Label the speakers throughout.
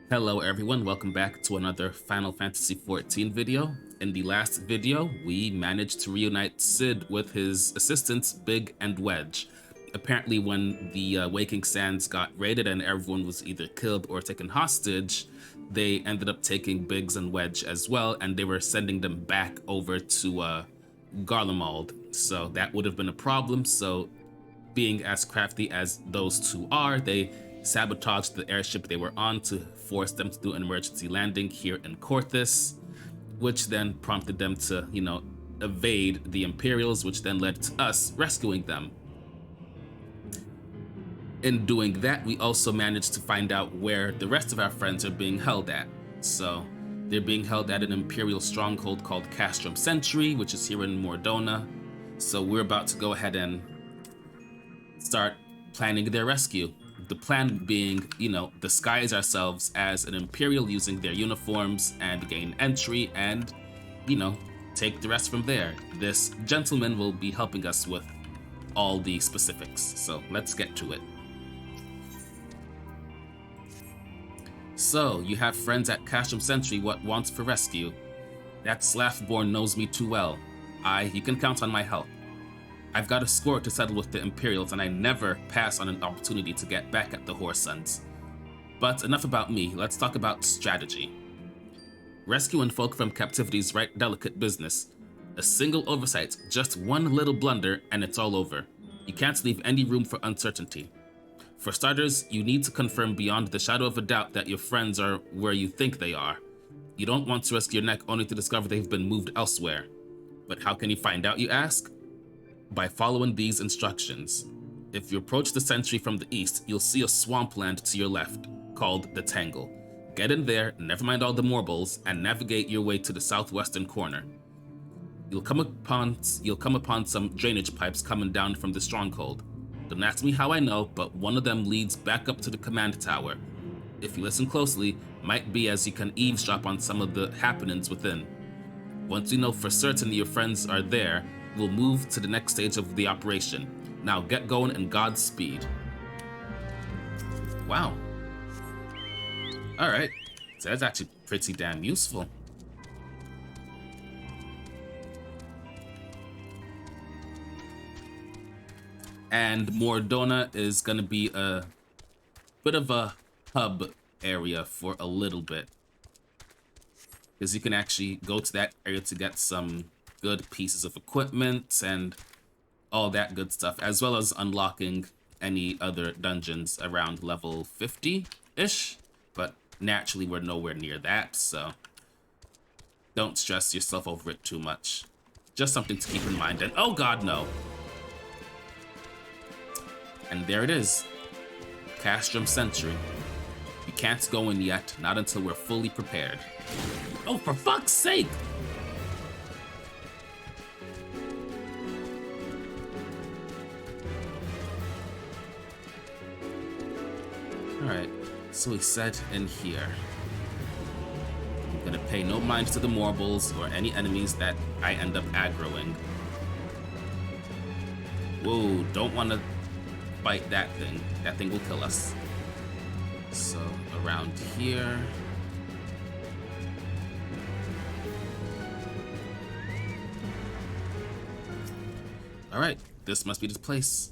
Speaker 1: Hello everyone, welcome back to another Final Fantasy XIV video. In the last video, we managed to reunite Sid with his assistants Big and Wedge. Apparently when the Waking Sands got raided and everyone was either killed or taken hostage, they ended up taking Biggs and Wedge as well, and they were sending them back over to Garlemald. So that would have been a problem, so being as crafty as those two are, they sabotaged the airship they were on to force them to do an emergency landing here in Corthus, which then prompted them to, evade the Imperials, which then led to us rescuing them. In doing that, we also managed to find out where the rest of our friends are being held at. So they're being held at an Imperial stronghold called Castrum Sentry, which is here in Mordona. So we're about to go ahead and start planning their rescue. The plan being, disguise ourselves as an Imperial using their uniforms and gain entry and, take the rest from there. This gentleman will be helping us with all the specifics, so let's get to it. So, you have friends at Castrum Sentry, what wants for rescue? That Slaffborn knows me too well. You can count on my help. I've got a score to settle with the Imperials, and I never pass on an opportunity to get back at the Whoresons. But enough about me, let's talk about strategy. Rescuing folk from captivity is right delicate business. A single oversight, just one little blunder, and it's all over. You can't leave any room for uncertainty. For starters, you need to confirm beyond the shadow of a doubt that your friends are where you think they are. You don't want to risk your neck only to discover they've been moved elsewhere. But how can you find out, you ask? By following these instructions. If you approach the sentry from the east, you'll see a swampland to your left, called the Tangle. Get in there, never mind all the morbals, and navigate your way to the southwestern corner. You'll come upon some drainage pipes coming down from the stronghold. Don't ask me how I know, but one of them leads back up to the command tower. If you listen closely, might be as you can eavesdrop on some of the happenings within. Once you know for certain your friends are there, we'll move to the next stage of the operation. Now get going and Godspeed. Wow. Alright, so that's actually pretty damn useful. And Mordona is gonna be a bit of a hub area for a little bit, because you can actually go to that area to get some good pieces of equipment and all that good stuff, as well as unlocking any other dungeons around level 50-ish, but naturally we're nowhere near that, so don't stress yourself over it too much. Just something to keep in mind. And oh god, no. And there it is. Castrum Sentry. You can't go in yet, not until we're fully prepared. Oh, for fuck's sake! Alright, so we set in here. I'm gonna pay no mind to the morbals or any enemies that I end up aggroing. Whoa, don't want to fight that thing. That thing will kill us. So, around here. Alright, this must be the place.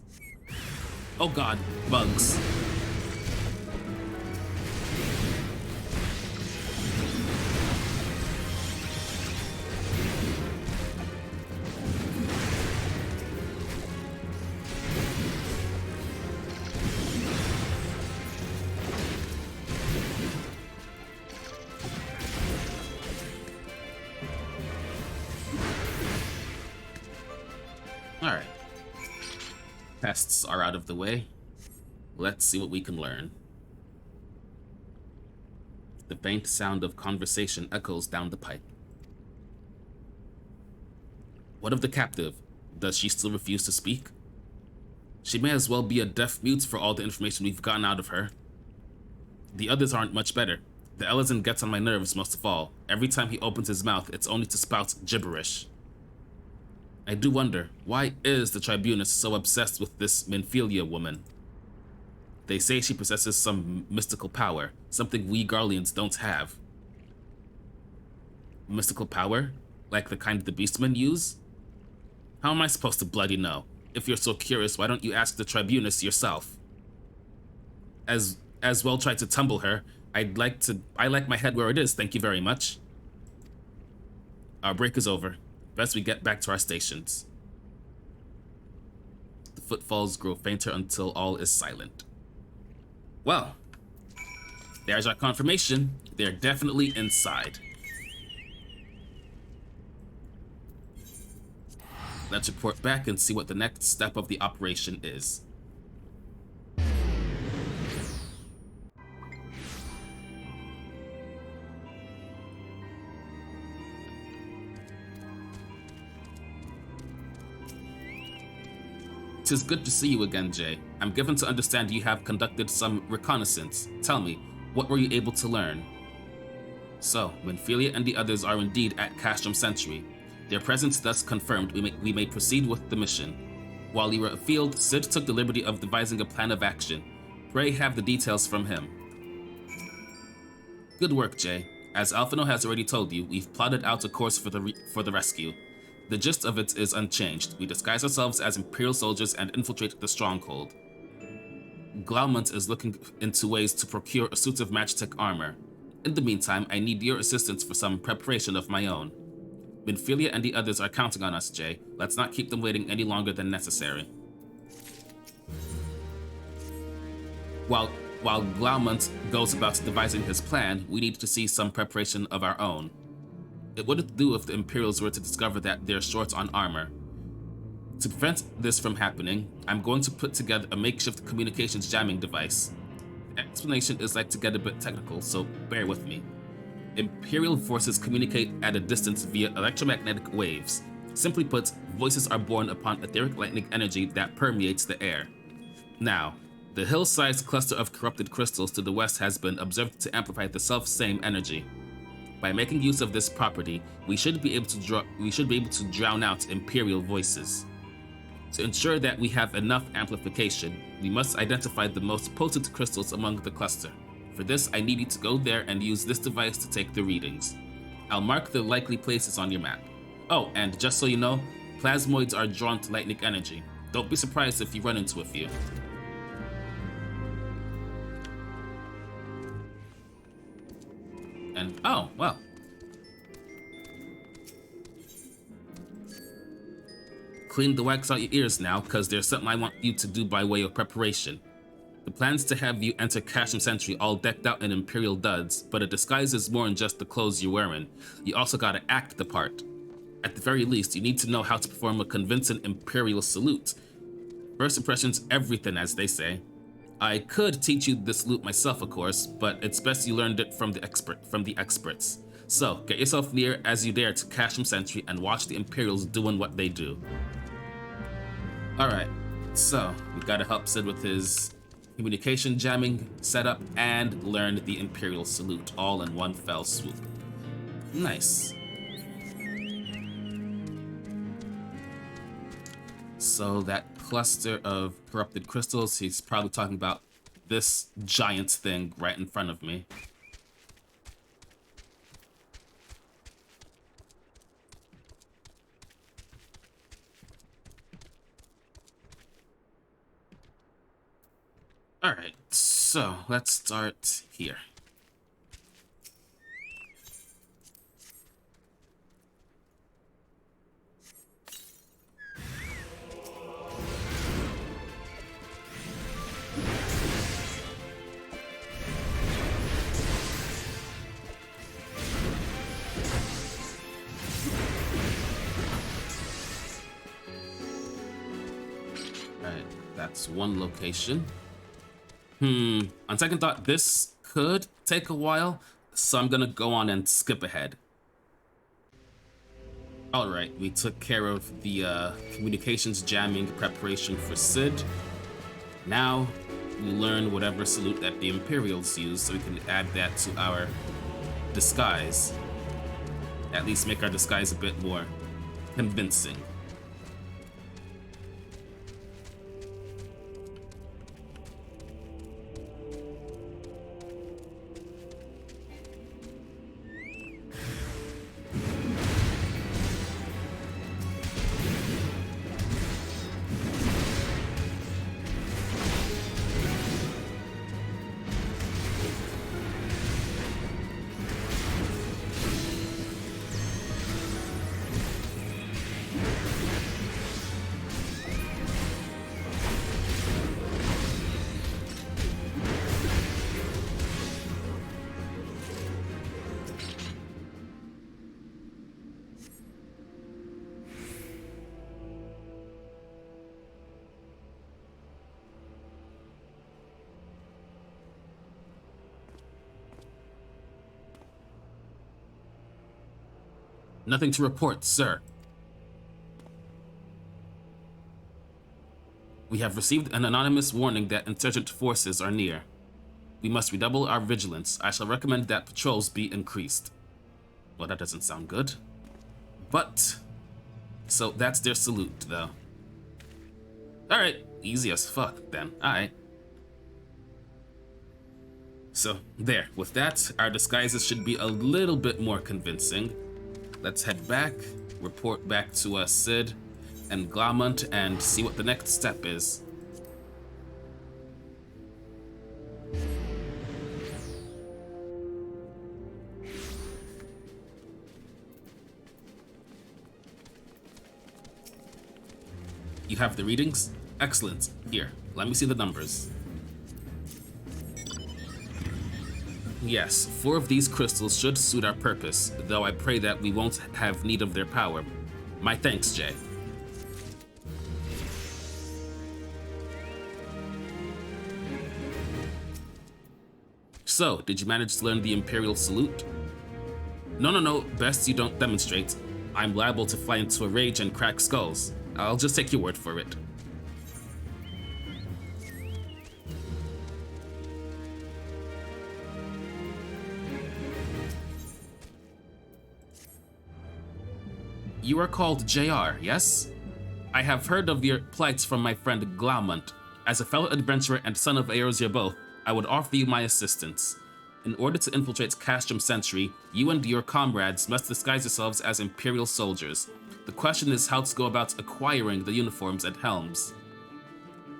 Speaker 1: Oh god, bugs. Alright. Pests are out of the way. Let's see what we can learn. The faint sound of conversation echoes down the pipe. What of the captive? Does she still refuse to speak? She may as well be a deaf mute for all the information we've gotten out of her. The others aren't much better. The Elezen gets on my nerves most of all. Every time he opens his mouth, it's only to spout gibberish. I do wonder, why is the Tribunus so obsessed with this Minfilia woman? They say she possesses some mystical power, something we Garleans don't have. Mystical power? Like the kind the beastmen use? How am I supposed to bloody know? If you're so curious, why don't you ask the Tribunus yourself? As well try to tumble her. I like my head where it is, thank you very much. Our break is over. Best we get back to our stations. The footfalls grow fainter until all is silent. Well, there's our confirmation. They're definitely inside. Let's report back and see what the next step of the operation is. "'Tis good to see you again, Jay. I'm given to understand you have conducted some reconnaissance. Tell me, what were you able to learn?" So, Winfilia and the others are indeed at Castrum Century. Their presence thus confirmed, we may proceed with the mission. While you were afield, Sid took the liberty of devising a plan of action. Pray have the details from him. Good work, Jay. As Alphino has already told you, we've plotted out a course for the rescue. The gist of it is unchanged. We disguise ourselves as Imperial soldiers and infiltrate the stronghold. Glaumont is looking into ways to procure a suit of Magitech armor. In the meantime, I need your assistance for some preparation of my own. Winfilia and the others are counting on us, Jay. Let's not keep them waiting any longer than necessary. While Glaumont goes about devising his plan, we need to see some preparation of our own. It wouldn't do if the Imperials were to discover that they're short on armor. To prevent this from happening, I'm going to put together a makeshift communications jamming device. The explanation is like to get a bit technical, so bear with me. Imperial forces communicate at a distance via electromagnetic waves. Simply put, voices are born upon etheric lightning energy that permeates the air. Now, the hill-sized cluster of corrupted crystals to the west has been observed to amplify the self-same energy. By making use of this property, we should be able to drown out Imperial voices. To ensure that we have enough amplification, we must identify the most potent crystals among the cluster. For this, I need you to go there and use this device to take the readings. I'll mark the likely places on your map. Oh, and just so you know, plasmoids are drawn to lightning energy. Don't be surprised if you run into a few. And, oh, well. Clean the wax out your ears now, cause there's something I want you to do by way of preparation. The plan's to have you enter Castrum Century all decked out in Imperial duds, but a disguise is more than just the clothes you're wearing. You also gotta act the part. At the very least, you need to know how to perform a convincing Imperial salute. First impression's everything, as they say. I could teach you this salute myself, of course, but it's best you learned it from the experts. So, get yourself near as you dare to Castrum Century and watch the Imperials doing what they do. Alright, so we gotta help Sid with his communication jamming setup and learn the Imperial salute all in one fell swoop. Nice. So that cluster of corrupted crystals, he's probably talking about this giant thing right in front of me. Alright, so let's start here. Alright, that's one location. On second thought, this could take a while, so I'm gonna go on and skip ahead. Alright, we took care of the communications jamming preparation for Sid. Now, we learn whatever salute that the Imperials use, so we can add that to our disguise. At least make our disguise a bit more convincing. Nothing to report, sir. We have received an anonymous warning that insurgent forces are near. We must redouble our vigilance. I shall recommend that patrols be increased. Well, that doesn't sound good. But, so that's their salute, though. Alright, easy as fuck, then. Alright. So, there. With that, our disguises should be a little bit more convincing. Let's head back, report back to Sid and Glamunt, and see what the next step is. You have the readings? Excellent. Here, let me see the numbers. Yes, 4 of these crystals should suit our purpose, though I pray that we won't have need of their power. My thanks, Jay. So, did you manage to learn the Imperial Salute? No, best you don't demonstrate. I'm liable to fly into a rage and crack skulls. I'll just take your word for it. You are called JR, yes? I have heard of your plights from my friend Glaumunt. As a fellow adventurer and son of Eorzea both, I would offer you my assistance. In order to infiltrate Castrum Sentry, you and your comrades must disguise yourselves as Imperial soldiers. The question is how to go about acquiring the uniforms and helms.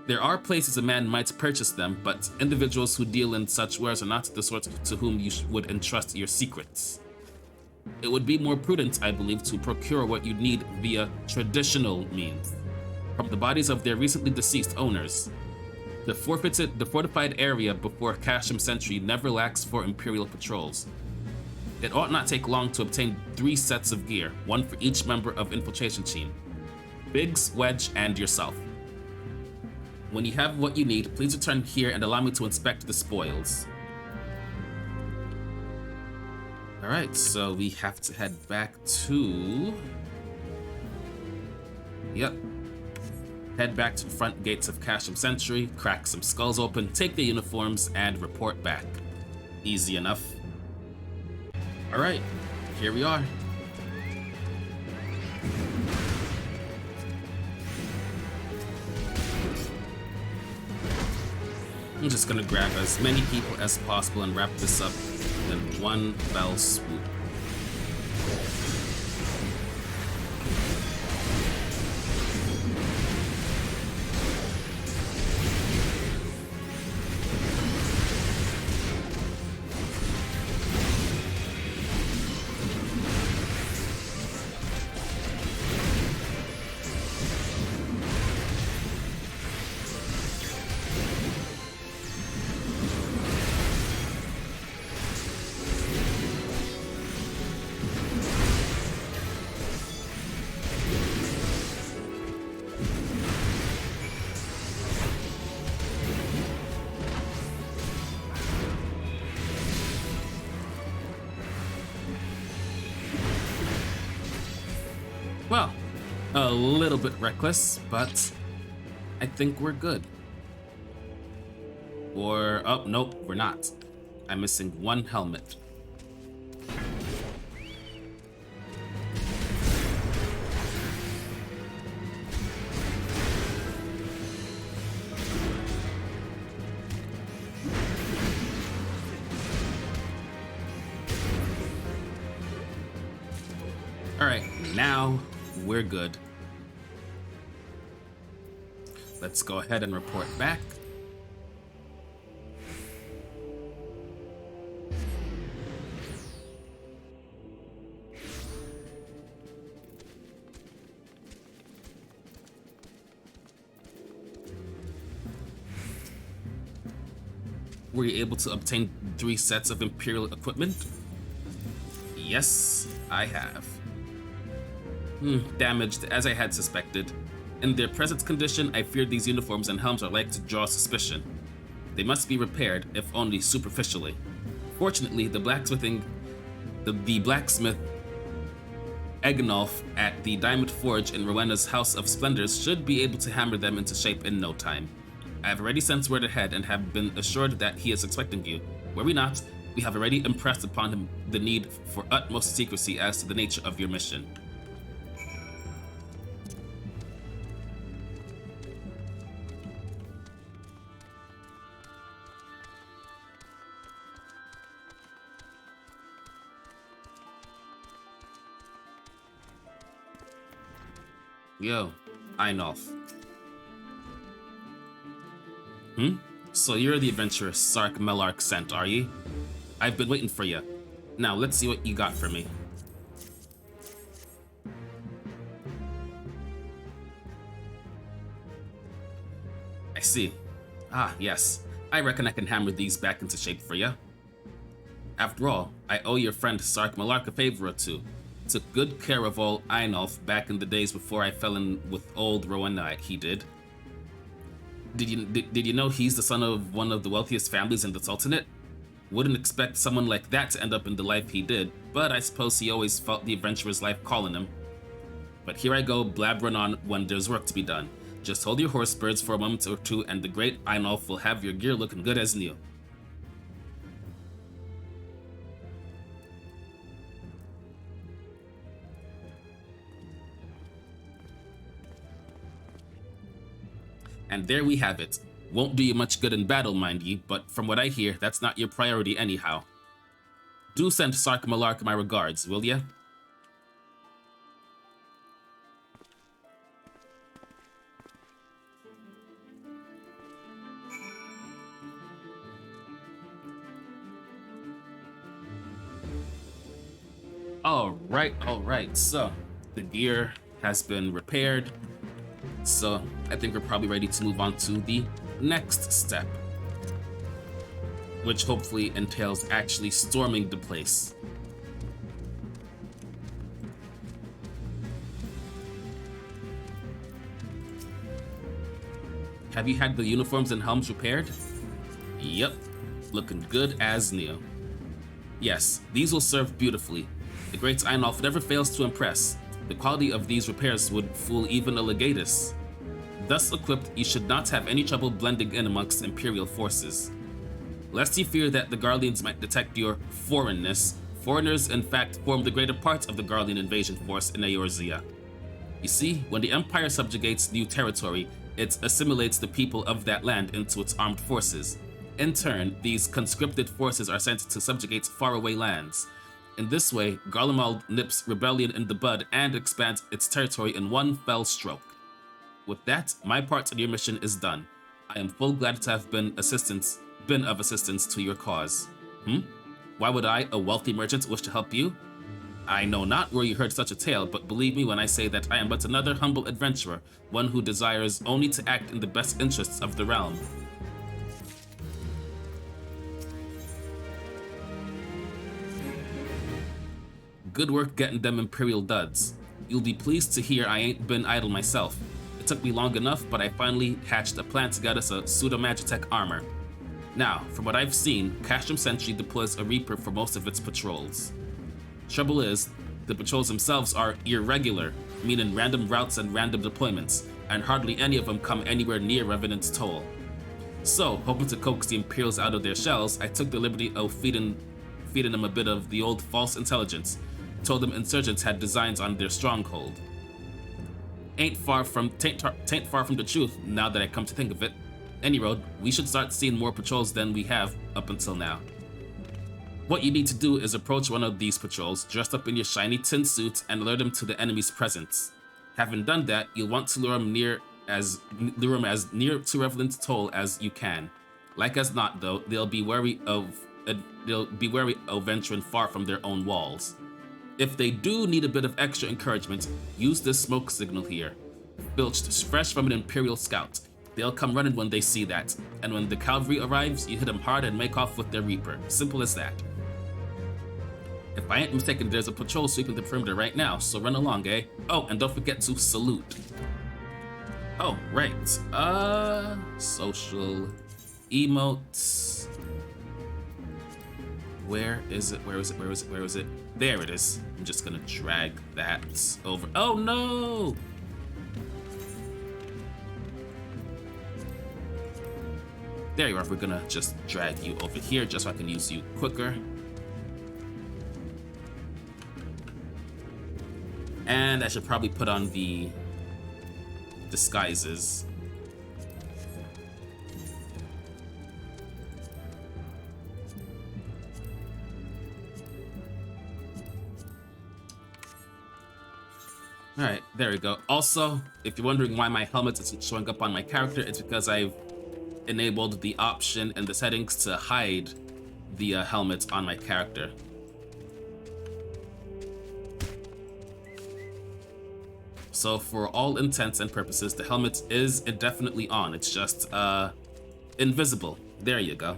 Speaker 1: There are places a man might purchase them, but individuals who deal in such wares are not the sort to whom you would entrust your secrets. It would be more prudent, I believe, to procure what you need via traditional means, from the bodies of their recently deceased owners. The fortified area before Castrum Sentry never lacks for Imperial patrols. It ought not take long to obtain 3 sets of gear, 1 for each member of Infiltration Team. Biggs, Wedge, and yourself. When you have what you need, please return here and allow me to inspect the spoils. Alright, so we have to head back to... Yep. Head back to the front gates of Castrum Sentry, crack some skulls open, take the uniforms, and report back. Easy enough. Alright, here we are. I'm just gonna grab as many people as possible and wrap this up in one fell swoop. Well, a little bit reckless, but I think we're good. Or, oh, nope, we're not. I'm missing 1 helmet. Alright, now we're good. Let's go ahead and report back. Were you able to obtain 3 sets of Imperial equipment? Yes, I have. Damaged, as I had suspected. In their present condition, I feared these uniforms and helms are likely to draw suspicion. They must be repaired, if only superficially. Fortunately, the blacksmith Egnolf at the Diamond Forge in Rowena's House of Splendors should be able to hammer them into shape in no time. I have already sent word ahead and have been assured that he is expecting you. Were we not, we have already impressed upon him the need for utmost secrecy as to the nature of your mission. Yo, Einolf. So you're the adventurer Sark Melark sent, are you? I've been waiting for you. Now let's see what you got for me. I see. Ah, yes. I reckon I can hammer these back into shape for you. After all, I owe your friend Sark Melark a favor or two. Took good care of old Einolf back in the days before I fell in with old Rowena, he did. Did you know he's the son of one of the wealthiest families in the Sultanate? Wouldn't expect someone like that to end up in the life he did, but I suppose he always felt the adventurer's life calling him. But here I go blabbering on when there's work to be done. Just hold your horse birds for a moment or two and the great Einolf will have your gear looking good as new. And there we have it. Won't do you much good in battle, mind ye, but from what I hear, that's not your priority anyhow. Do send Sark Melark my regards, will ya? Alright, so the gear has been repaired. So I think we're probably ready to move on to the next step, which hopefully entails actually storming the place. Have you had the uniforms and helms repaired? Yep, looking good as new. Yes, these will serve beautifully. The great Einolf never fails to impress. The quality of these repairs would fool even a legatus. Thus equipped, you should not have any trouble blending in amongst Imperial forces. Lest you fear that the Garleans might detect your foreignness, foreigners in fact form the greater part of the Garlean invasion force in Eorzea. You see, when the Empire subjugates new territory, it assimilates the people of that land into its armed forces. In turn, these conscripted forces are sent to subjugate faraway lands. In this way, Garlemald nips rebellion in the bud and expands its territory in one fell stroke. With that, my part in your mission is done. I am full glad to have been of assistance to your cause. Why would I, a wealthy merchant, wish to help you? I know not where you heard such a tale, but believe me when I say that I am but another humble adventurer, one who desires only to act in the best interests of the realm. Good work getting them Imperial duds. You'll be pleased to hear I ain't been idle myself. It took me long enough, but I finally hatched a plan to get us a pseudo-magitech armor. Now, from what I've seen, Castrum Sentry deploys a Reaper for most of its patrols. Trouble is, the patrols themselves are irregular, meaning random routes and random deployments, and hardly any of them come anywhere near Revenant's Toll. So, hoping to coax the Imperials out of their shells, I took the liberty of feeding them a bit of the old false intelligence, told them insurgents had designs on their stronghold. Tain't far from the truth, now that I come to think of it. Any road, we should start seeing more patrols than we have up until now. What you need to do is approach one of these patrols, dressed up in your shiny tin suit, and alert them to the enemy's presence. Having done that, you'll want to lure them as near to Revenant's Toll as you can. Like as not, though, they'll be wary of venturing far from their own walls. If they do need a bit of extra encouragement, use this smoke signal here. Filched fresh from an Imperial scout. They'll come running when they see that, and when the cavalry arrives, you hit them hard and make off with their Reaper. Simple as that. If I ain't mistaken, there's a patrol sweeping the perimeter right now, so run along, eh? Oh, and don't forget to salute. Oh, right. Social emotes. Where is it? Where is it? Where is it? Where is it? There it is. I'm just gonna drag that over. Oh no! There you are. We're gonna just drag you over here just so I can use you quicker. And I should probably put on the disguises. Alright, there we go. Also, if you're wondering why my helmet isn't showing up on my character, it's because I've enabled the option in the settings to hide the helmet on my character. So for all intents and purposes, the helmet is indefinitely on. It's just invisible. There you go.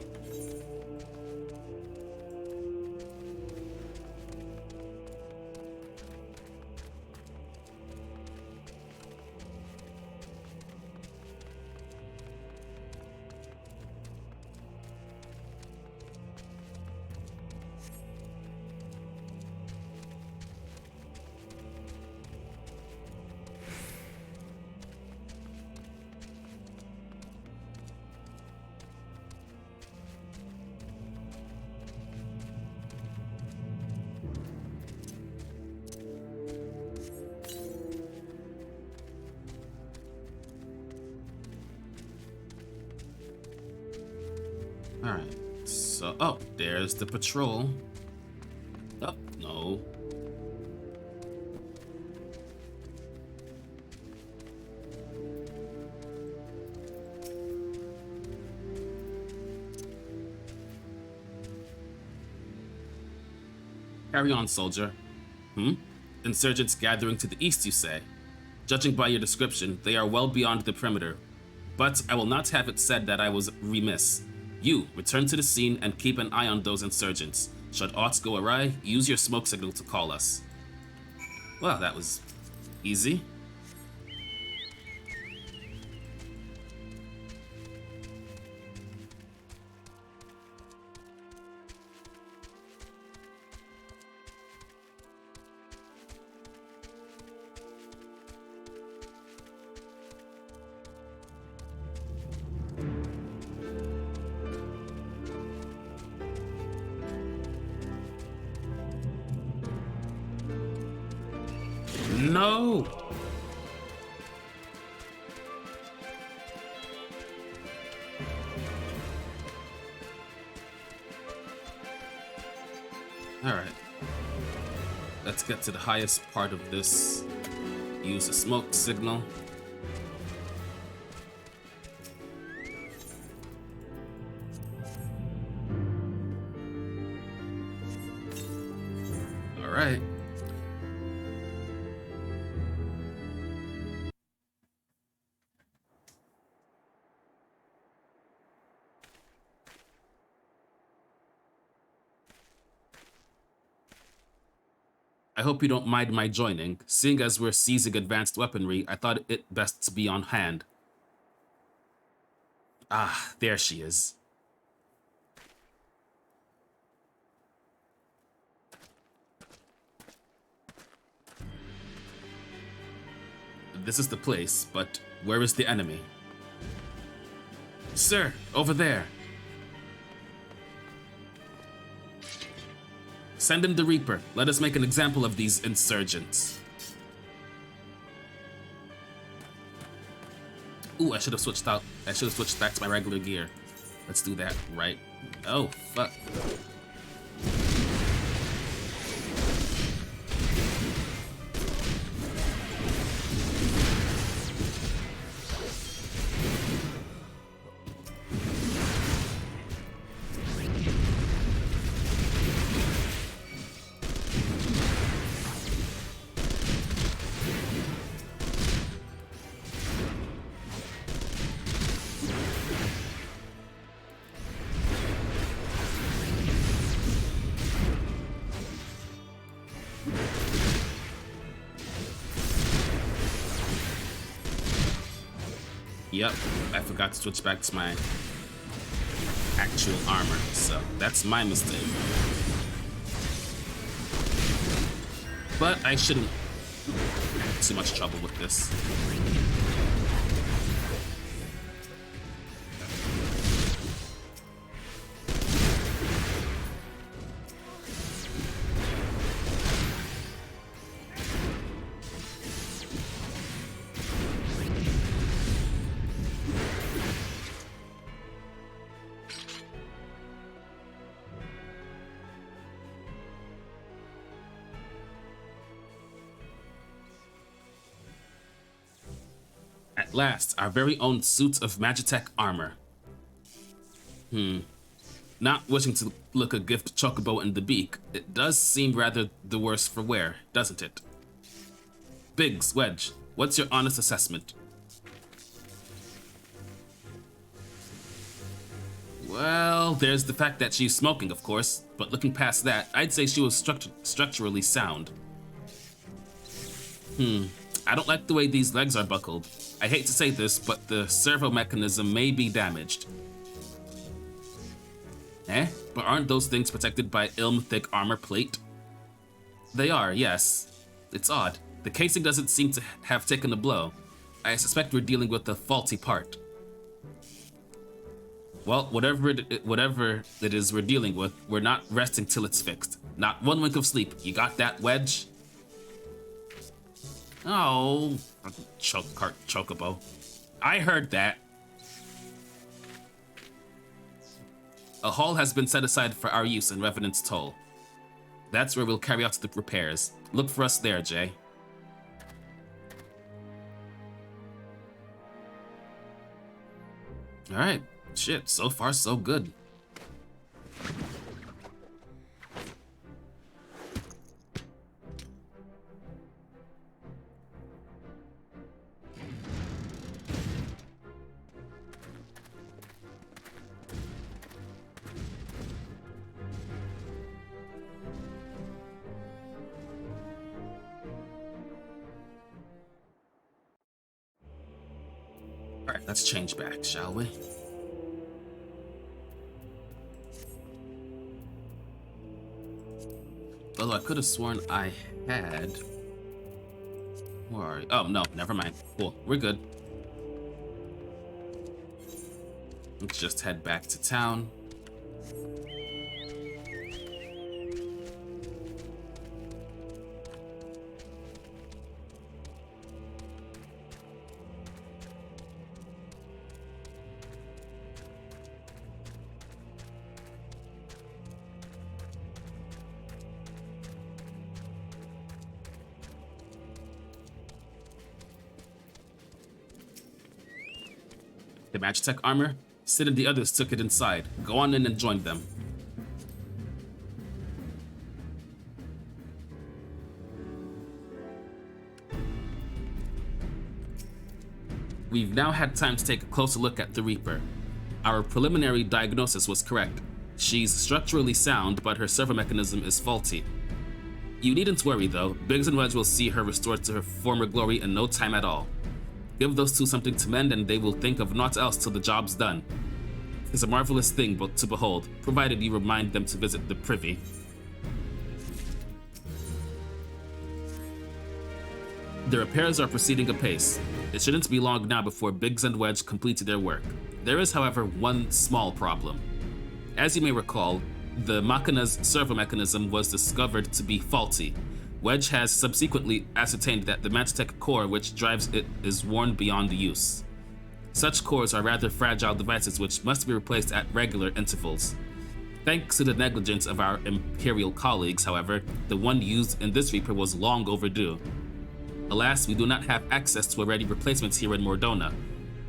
Speaker 1: Alright, so, oh, there's the patrol. Oh, no. Carry on, soldier. Insurgents gathering to the east, you say? Judging by your description, they are well beyond the perimeter. But I will not have it said that I was remiss. You, return to the scene and keep an eye on those insurgents. Should aught go awry, use your smoke signal to call us. Well, that was easy. No! Alright. Let's get to the highest part of this. Use a smoke signal. Alright. I hope you don't mind my joining. Seeing as we're seizing advanced weaponry, I thought it best to be on hand. Ah, there she is. This is the place, but where is the enemy? Sir, over there. Send in the Reaper. Let us make an example of these insurgents. Ooh, I should have switched out. I should have switched back to my regular gear. Let's do that right. Oh, fuck. Yep, I forgot to switch back to my actual armor, so that's my mistake. But I shouldn't have too much trouble with this. At last, our very own suit of Magitech armor. Not wishing to look a gift chocobo in the beak, it does seem rather the worse for wear, doesn't it? Biggs, Wedge, what's your honest assessment? Well, there's the fact that she's smoking, of course, but looking past that, I'd say she was structurally sound. I don't like the way these legs are buckled. I hate to say this, but the servo mechanism may be damaged. But aren't those things protected by ilm-thick armor plate? They are, yes. It's odd. The casing doesn't seem to have taken a blow. I suspect we're dealing with a faulty part. Well, whatever it is we're dealing with, we're not resting till it's fixed. Not one wink of sleep. You got that, Wedge? Oh, chocobo. I heard that. A hall has been set aside for our use in Revenant's Toll. That's where we'll carry out the repairs. Look for us there, Jay. Alright, shit, so far so good. Alright, let's change back, shall we? Although I could have sworn I had... Where are you? Oh, no, never mind. Cool, we're good. Let's just head back to town. The Magitech armor? Sid and the others took it inside. Go on in and join them. We've now had time to take a closer look at the Reaper. Our preliminary diagnosis was correct. She's structurally sound, but her servo mechanism is faulty. You needn't worry though, Biggs and Wedge will see her restored to her former glory in no time at all. Give those two something to mend and they will think of naught else till the job's done. It's a marvelous thing to behold, provided you remind them to visit the privy. The repairs are proceeding apace. It shouldn't be long now before Biggs and Wedge complete their work. There is, however, one small problem. As you may recall, the Machina's servo mechanism was discovered to be faulty. Wedge has subsequently ascertained that the Magitech core which drives it is worn beyond use. Such cores are rather fragile devices which must be replaced at regular intervals. Thanks to the negligence of our Imperial colleagues, however, the one used in this Reaper was long overdue. Alas, we do not have access to ready replacements here in Mordona,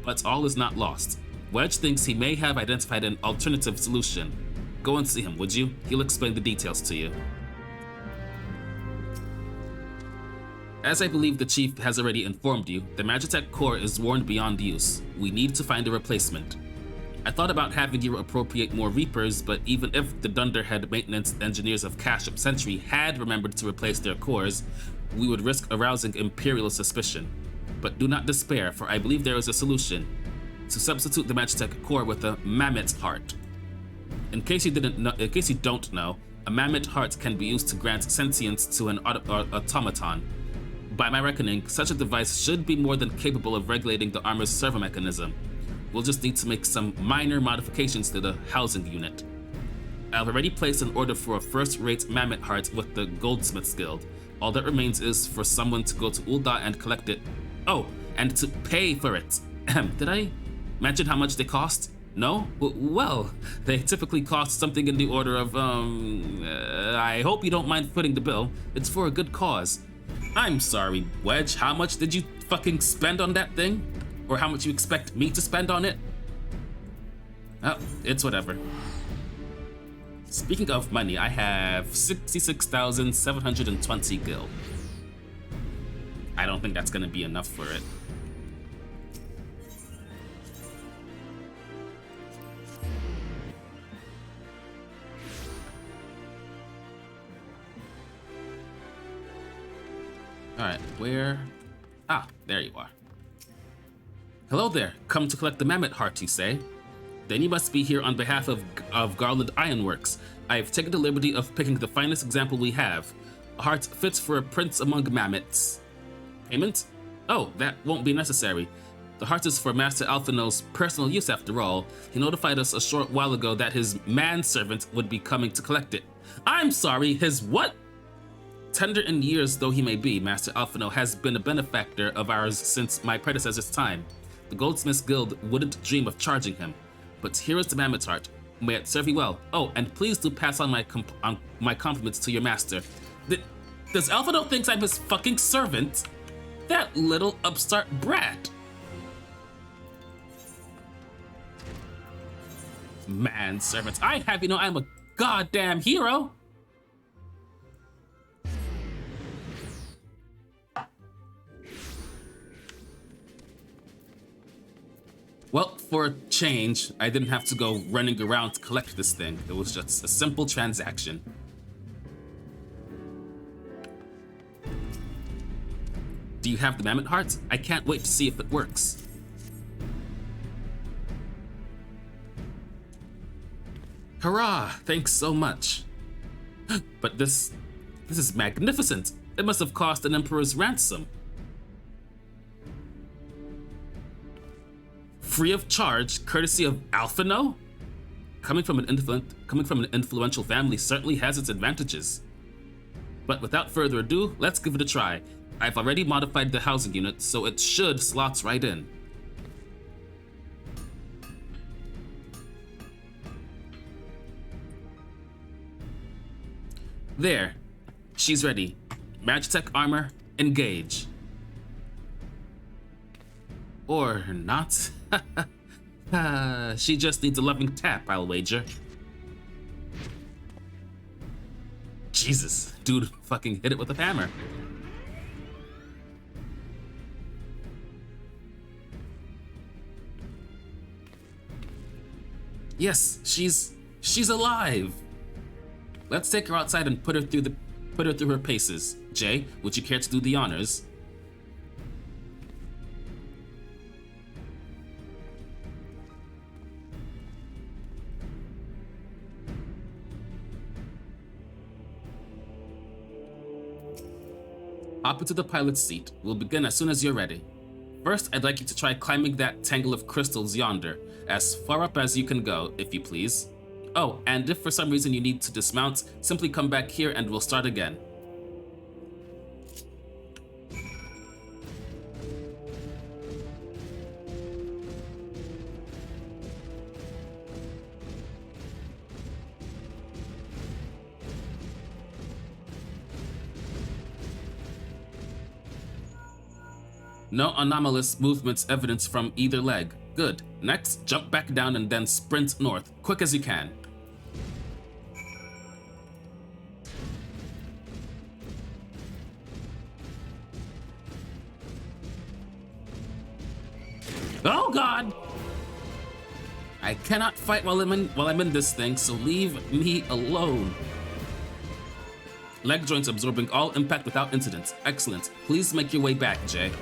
Speaker 1: but all is not lost. Wedge thinks he may have identified an alternative solution. Go and see him, would you? He'll explain the details to you. As I believe the Chief has already informed you, the Magitech core is worn beyond use. We need to find a replacement. I thought about having you appropriate more Reapers, but even if the Dunderhead maintenance engineers of Cashup Sentry had remembered to replace their cores, we would risk arousing Imperial suspicion. But do not despair, for I believe there is a solution. To substitute the Magitech core with a Mammoth heart. In case you don't know, a mammoth heart can be used to grant sentience to an automaton. By my reckoning, such a device should be more than capable of regulating the armor's servo mechanism. We'll just need to make some minor modifications to the housing unit. I've already placed an order for a first-rate mammoth heart with the Goldsmiths Guild. All that remains is for someone to go to Ul'dah and collect it. Oh, and to pay for it. Did I mention how much they cost? No? Well, they typically cost something in the order of, I hope you don't mind footing the bill. It's for a good cause. I'm sorry, Wedge, how much did you fucking spend on that thing? Or how much you expect me to spend on it? Oh, it's whatever. Speaking of money, I have 66,720 gil. I don't think that's gonna be enough for it. Alright, where? Ah, there you are. Hello there, come to collect the mammoth heart, you say? Then you must be here on behalf of Garland Ironworks. I have taken the liberty of picking the finest example we have. A heart fits for a prince among mammoths. Payment? Oh, that won't be necessary. The heart is for Master Alphino's personal use after all. He notified us a short while ago that his manservant would be coming to collect it. I'm sorry, his what? Tender in years though he may be, Master Alphino has been a benefactor of ours since my predecessor's time. The Goldsmiths Guild wouldn't dream of charging him. But here is the mammoth heart. May it serve you well. Oh, and please do pass on my compliments to your master. Does Alphino think I'm his fucking servant? That little upstart brat. Man, servants, I have you know I'm a goddamn hero. Well, for a change, I didn't have to go running around to collect this thing. It was just a simple transaction. Do you have the mammoth heart? I can't wait to see if it works. Hurrah! Thanks so much. But this is magnificent. It must have cost an emperor's ransom. Free of charge, courtesy of Alphino? Coming from an influential family certainly has its advantages. But without further ado, let's give it a try. I've already modified the housing unit, so it should slot right in. There. She's ready. Magitech armor, engage. Or not. She just needs a loving tap, I'll wager. Jesus, dude fucking hit it with a hammer. Yes, she's alive. Let's take her outside and put her through her paces. Jay, would you care to do the honors? Hop into the pilot's seat. We'll begin as soon as you're ready. First, I'd like you to try climbing that tangle of crystals yonder, as far up as you can go, if you please. Oh, and if for some reason you need to dismount, simply come back here and we'll start again. No anomalous movements evidence from either leg. Good. Next, jump back down and then sprint north, quick as you can. Oh God! I cannot fight while I'm in this thing, so leave me alone. Leg joints absorbing all impact without incident. Excellent. Please make your way back, Jay.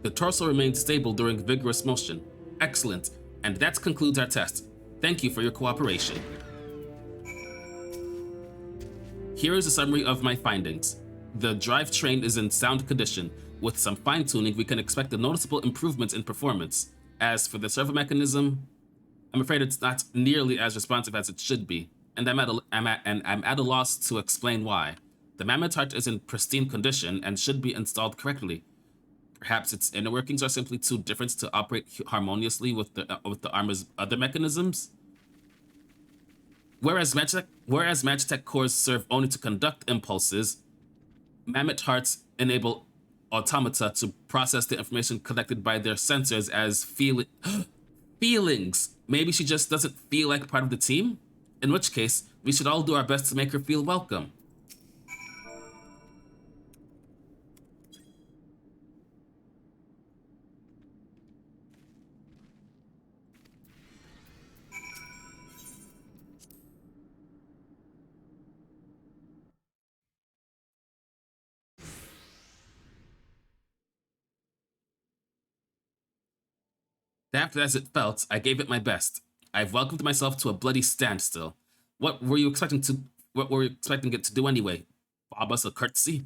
Speaker 1: The torso remained stable during vigorous motion. Excellent. And that concludes our test. Thank you for your cooperation. Here is a summary of my findings. The drivetrain is in sound condition. With some fine-tuning, we can expect a noticeable improvement in performance. As for the servo mechanism, I'm afraid it's not nearly as responsive as it should be, and I'm at a loss to explain why. The mammoth heart is in pristine condition and should be installed correctly. Perhaps its inner workings are simply too different to operate harmoniously with the armor's other mechanisms. Whereas Magitech cores serve only to conduct impulses, mammoth hearts enable automata to process the information collected by their sensors as feelings. Maybe she just doesn't feel like part of the team? In which case, we should all do our best to make her feel welcome. Daft as it felt, I gave it my best. I've welcomed myself to a bloody standstill. What were you expecting it to do anyway? Bob us a curtsy?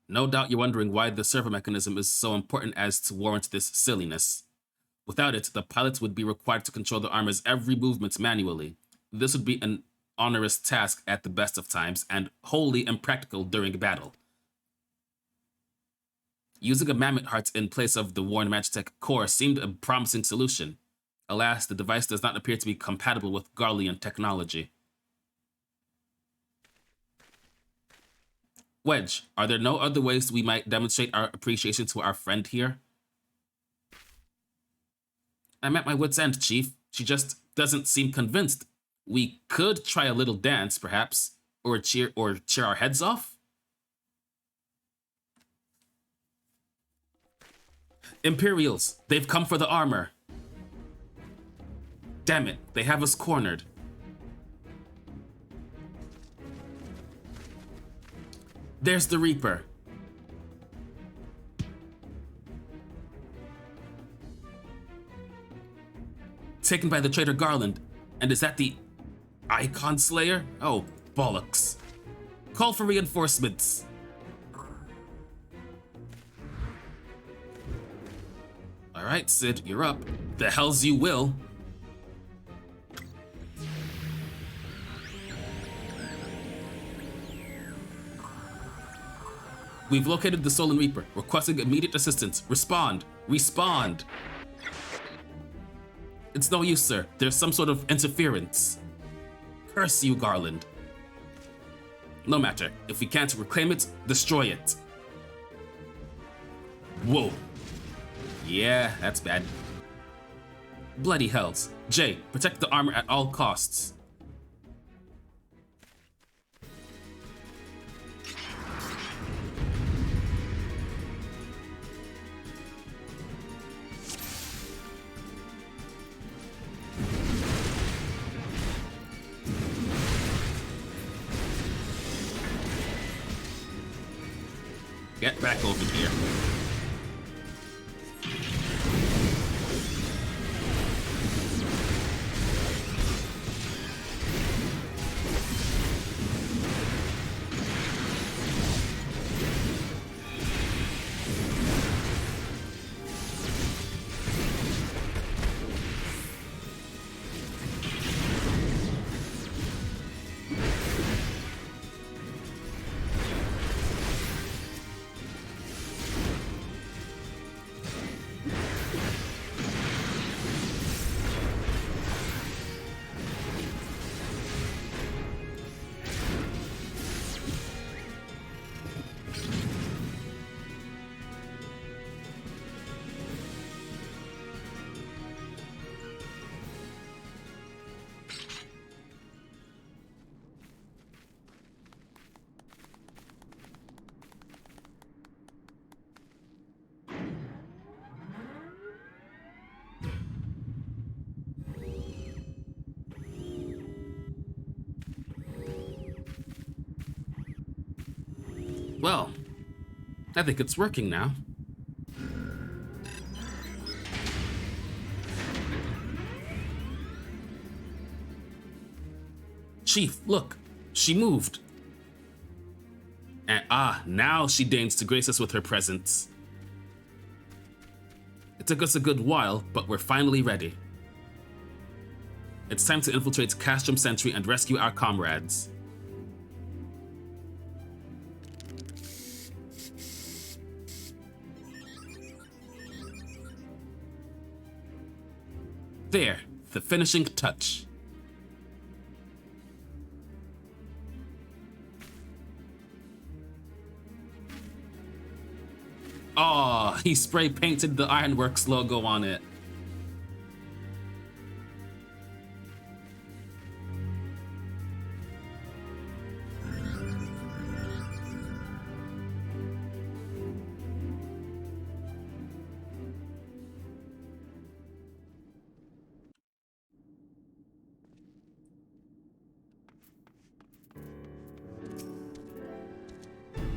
Speaker 1: No doubt you're wondering why the servo mechanism is so important as to warrant this silliness. Without it, the pilot would be required to control the armor's every movement manually. This would be an onerous task at the best of times, and wholly impractical during battle. Using a mammoth heart in place of the worn Magitech core seemed a promising solution. Alas, the device does not appear to be compatible with Garlean technology. Wedge, are there no other ways we might demonstrate our appreciation to our friend here? I'm at my wit's end, Chief. She just doesn't seem convinced. We could try a little dance, perhaps, or cheer our heads off? Imperials, they've come for the armor. Damn it, they have us cornered. There's the Reaper. Taken by the traitor Garland. And is that the Icon Slayer? Oh, bollocks. Call for reinforcements. Alright, Sid, you're up. The hells you will. We've located the Stolen Reaper, requesting immediate assistance. Respond. Respond. It's no use, sir. There's some sort of interference. Curse you, Garland. No matter. If we can't reclaim it, destroy it. Whoa. Yeah, that's bad. Bloody hells. Jay, protect the armor at all costs. Get back over here. Well, I think it's working now. Chief, look, she moved. And now she deigns to grace us with her presence. It took us a good while, but we're finally ready. It's time to infiltrate Castrum Sentry and rescue our comrades. There, the finishing touch. Oh, he spray painted the Ironworks logo on it.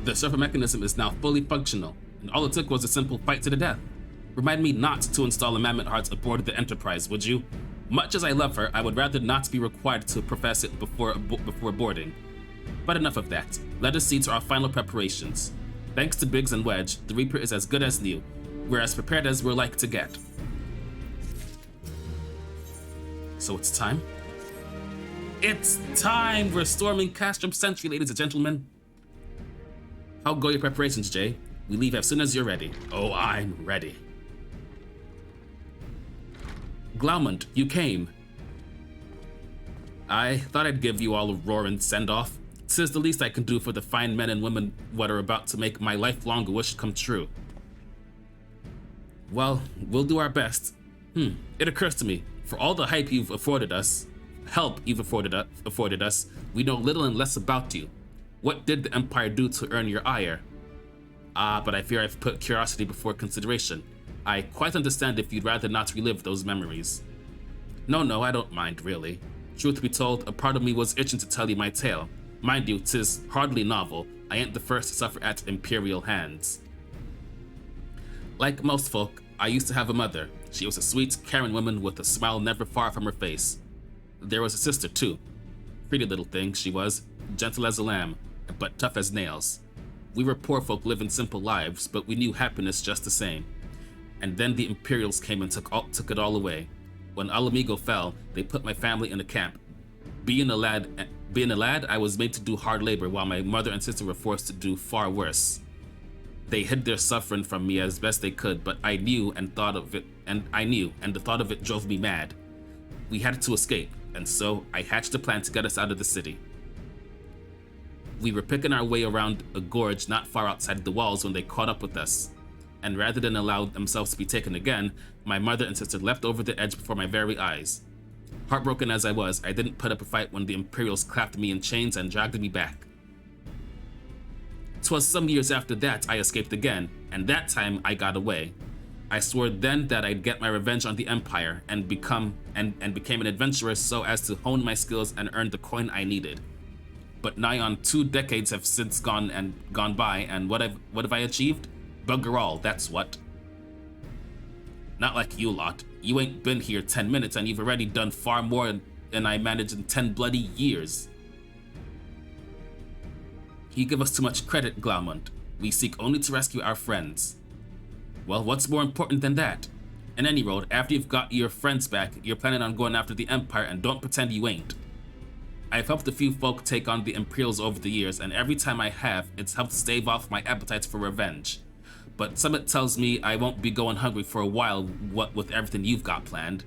Speaker 1: The server mechanism is now fully functional, and all it took was a simple fight to the death. Remind me not to install a Mammoth Heart aboard the Enterprise, would you? Much as I love her, I would rather not be required to profess it before boarding. But enough of that. Let us see to our final preparations. Thanks to Biggs and Wedge, the Reaper is as good as new. We're as prepared as we're like to get. So it's time? It's time! We're storming Castrum Sentry, ladies and gentlemen. How go your preparations, Jay? We leave as soon as you're ready. Oh, I'm ready. Glaumont, you came. I thought I'd give you all a roaring send-off. 'Tis the least I can do for the fine men and women what are about to make my lifelong wish come true. Well, we'll do our best. It occurs to me, for all the hype you've afforded us, we know little and less about you. What did the Empire do to earn your ire? But I fear I've put curiosity before consideration. I quite understand if you'd rather not relive those memories. No, I don't mind, really. Truth be told, a part of me was itching to tell you my tale. Mind you, 'tis hardly novel. I ain't the first to suffer at Imperial hands. Like most folk, I used to have a mother. She was a sweet, caring woman with a smile never far from her face. There was a sister, too. Pretty little thing, she was, gentle as a lamb, but tough as nails. We were poor folk living simple lives, but we knew happiness just the same. And then the Imperials came and took it all away. When Alamigo fell, they put my family in a camp. Being a lad, I was made to do hard labor while my mother and sister were forced to do far worse. They hid their suffering from me as best they could, but I knew and the thought of it drove me mad. We had to escape, and so I hatched a plan to get us out of the city. We were picking our way around a gorge not far outside the walls when they caught up with us. And rather than allow themselves to be taken again, my mother and sister leapt over the edge before my very eyes. Heartbroken as I was, I didn't put up a fight when the Imperials clapped me in chains and dragged me back. 'Twas some years after that I escaped again, and that time I got away. I swore then that I'd get my revenge on the Empire and became an adventurer so as to hone my skills and earn the coin I needed. But nigh on 2 decades have since gone by, and what have I achieved? Bugger all, that's what. Not like you lot. You ain't been here 10 minutes and you've already done far more than I managed in 10 bloody years. You give us too much credit, Glaumont. We seek only to rescue our friends. Well, what's more important than that? In any road, after you've got your friends back, you're planning on going after the Empire, and don't pretend you ain't. I've helped a few folk take on the Imperials over the years, and every time I have, it's helped stave off my appetite for revenge. But something tells me I won't be going hungry for a while, what with everything you've got planned.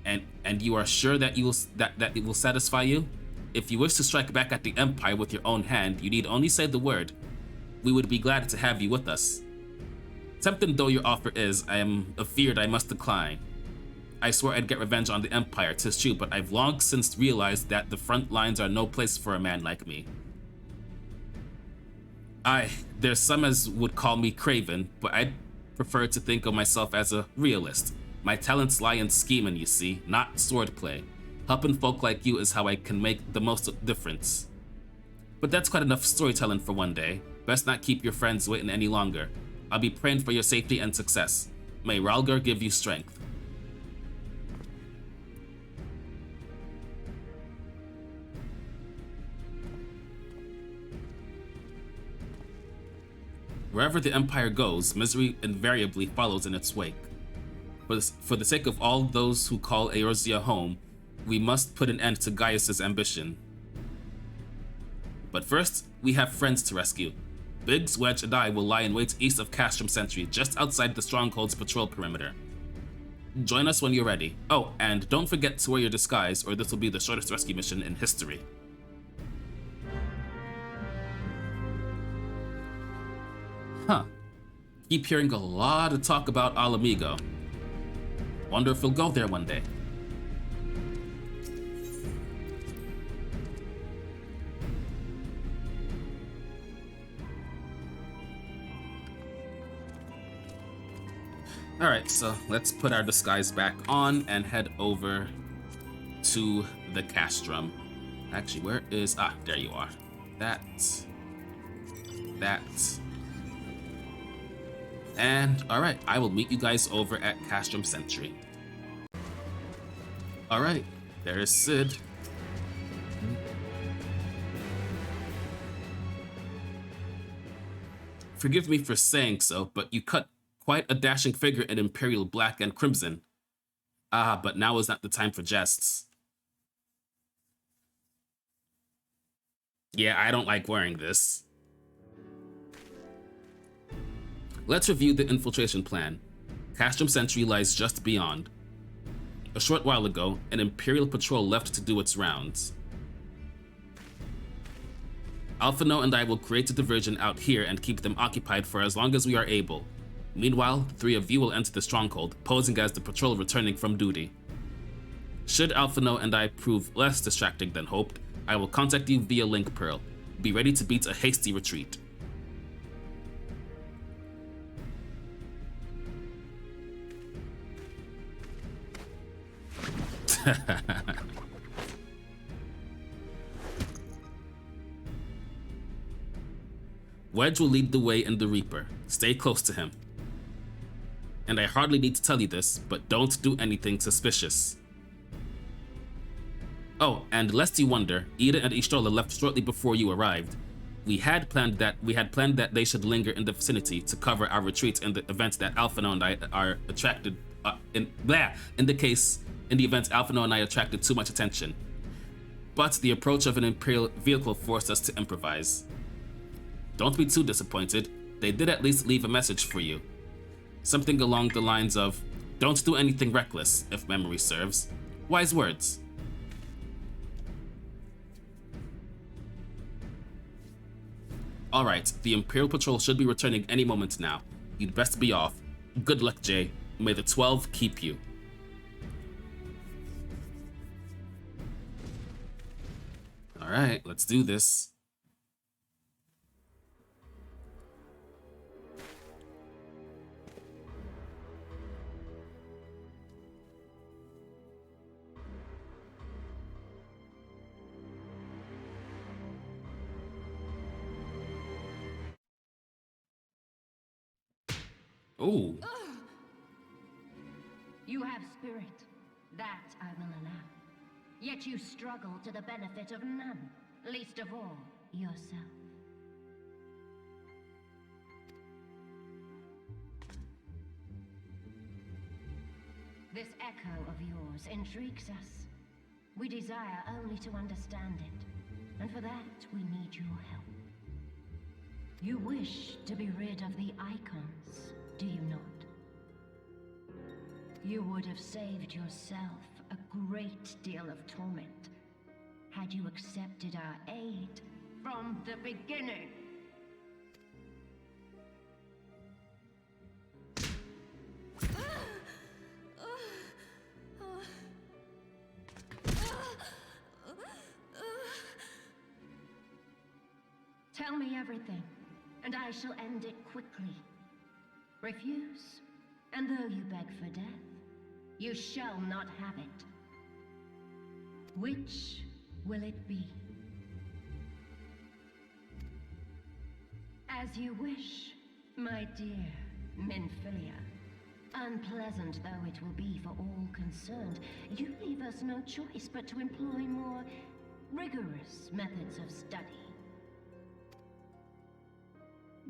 Speaker 1: And you are sure that it will satisfy you? If you wish to strike back at the Empire with your own hand, you need only say the word. We would be glad to have you with us. Tempting though your offer is, I am afeared I must decline. I swore I'd get revenge on the Empire, 'tis true, but I've long since realized that the front lines are no place for a man like me. There's some as would call me craven, but I'd prefer to think of myself as a realist. My talents lie in scheming, you see, not swordplay. Helping folk like you is how I can make the most difference. But that's quite enough storytelling for one day. Best not keep your friends waiting any longer. I'll be praying for your safety and success. May Ralgar give you strength. Wherever the Empire goes, misery invariably follows in its wake. For the sake of all those who call Eorzea home, we must put an end to Gaius's ambition. But first, we have friends to rescue. Biggs, Wedge, and I will lie in wait east of Castrum Sentry, just outside the Stronghold's patrol perimeter. Join us when you're ready. Oh, and don't forget to wear your disguise, or this will be the shortest rescue mission in history. Huh. Keep hearing a lot of talk about Alamigo. Wonder if we'll go there one day. Alright, so let's put our disguise back on and head over to the Castrum. Actually, where is... Ah, there you are. That. And, alright, I will meet you guys over at Castrum Sentry. Alright, there is Sid. Forgive me for saying so, but you cut quite a dashing figure in Imperial black and crimson. Ah, but now is not the time for jests. Yeah, I don't like wearing this. Let's review the infiltration plan. Castrum Sentry lies just beyond. A short while ago, an Imperial patrol left to do its rounds. Alphino and I will create a diversion out here and keep them occupied for as long as we are able. Meanwhile, the 3 of you will enter the stronghold, posing as the patrol returning from duty. Should Alphino and I prove less distracting than hoped, I will contact you via Link Pearl. Be ready to beat a hasty retreat. Wedge will lead the way in the Reaper. Stay close to him. And I hardly need to tell you this, but don't do anything suspicious. Oh, and lest you wonder, Ida and Ishtola left shortly before you arrived. We had planned that they should linger in the vicinity to cover our retreat in the event that Alphino and I are attracted in the event Alphino and I attracted too much attention. But the approach of an Imperial vehicle forced us to improvise. Don't be too disappointed. They did at least leave a message for you. Something along the lines of, don't do anything reckless, if memory serves. Wise words. Alright, the Imperial Patrol should be returning any moment now. You'd best be off. Good luck, Jay. May the 12 keep you. Alright, let's do this. Ooh.
Speaker 2: You have spirit. That I will allow. Yet you struggle to the benefit of none, least of all, yourself. This echo of yours intrigues us. We desire only to understand it, and for that we need your help. You wish to be rid of the icons, do you not? You would have saved yourself a great deal of torment had you accepted our aid from the beginning. Tell me everything, and I shall end it quickly. Refuse, and though you beg for death, you shall not have it. Which will it be? As you wish, my dear Minfilia. Unpleasant though it will be for all concerned, you leave us no choice but to employ more rigorous methods of study.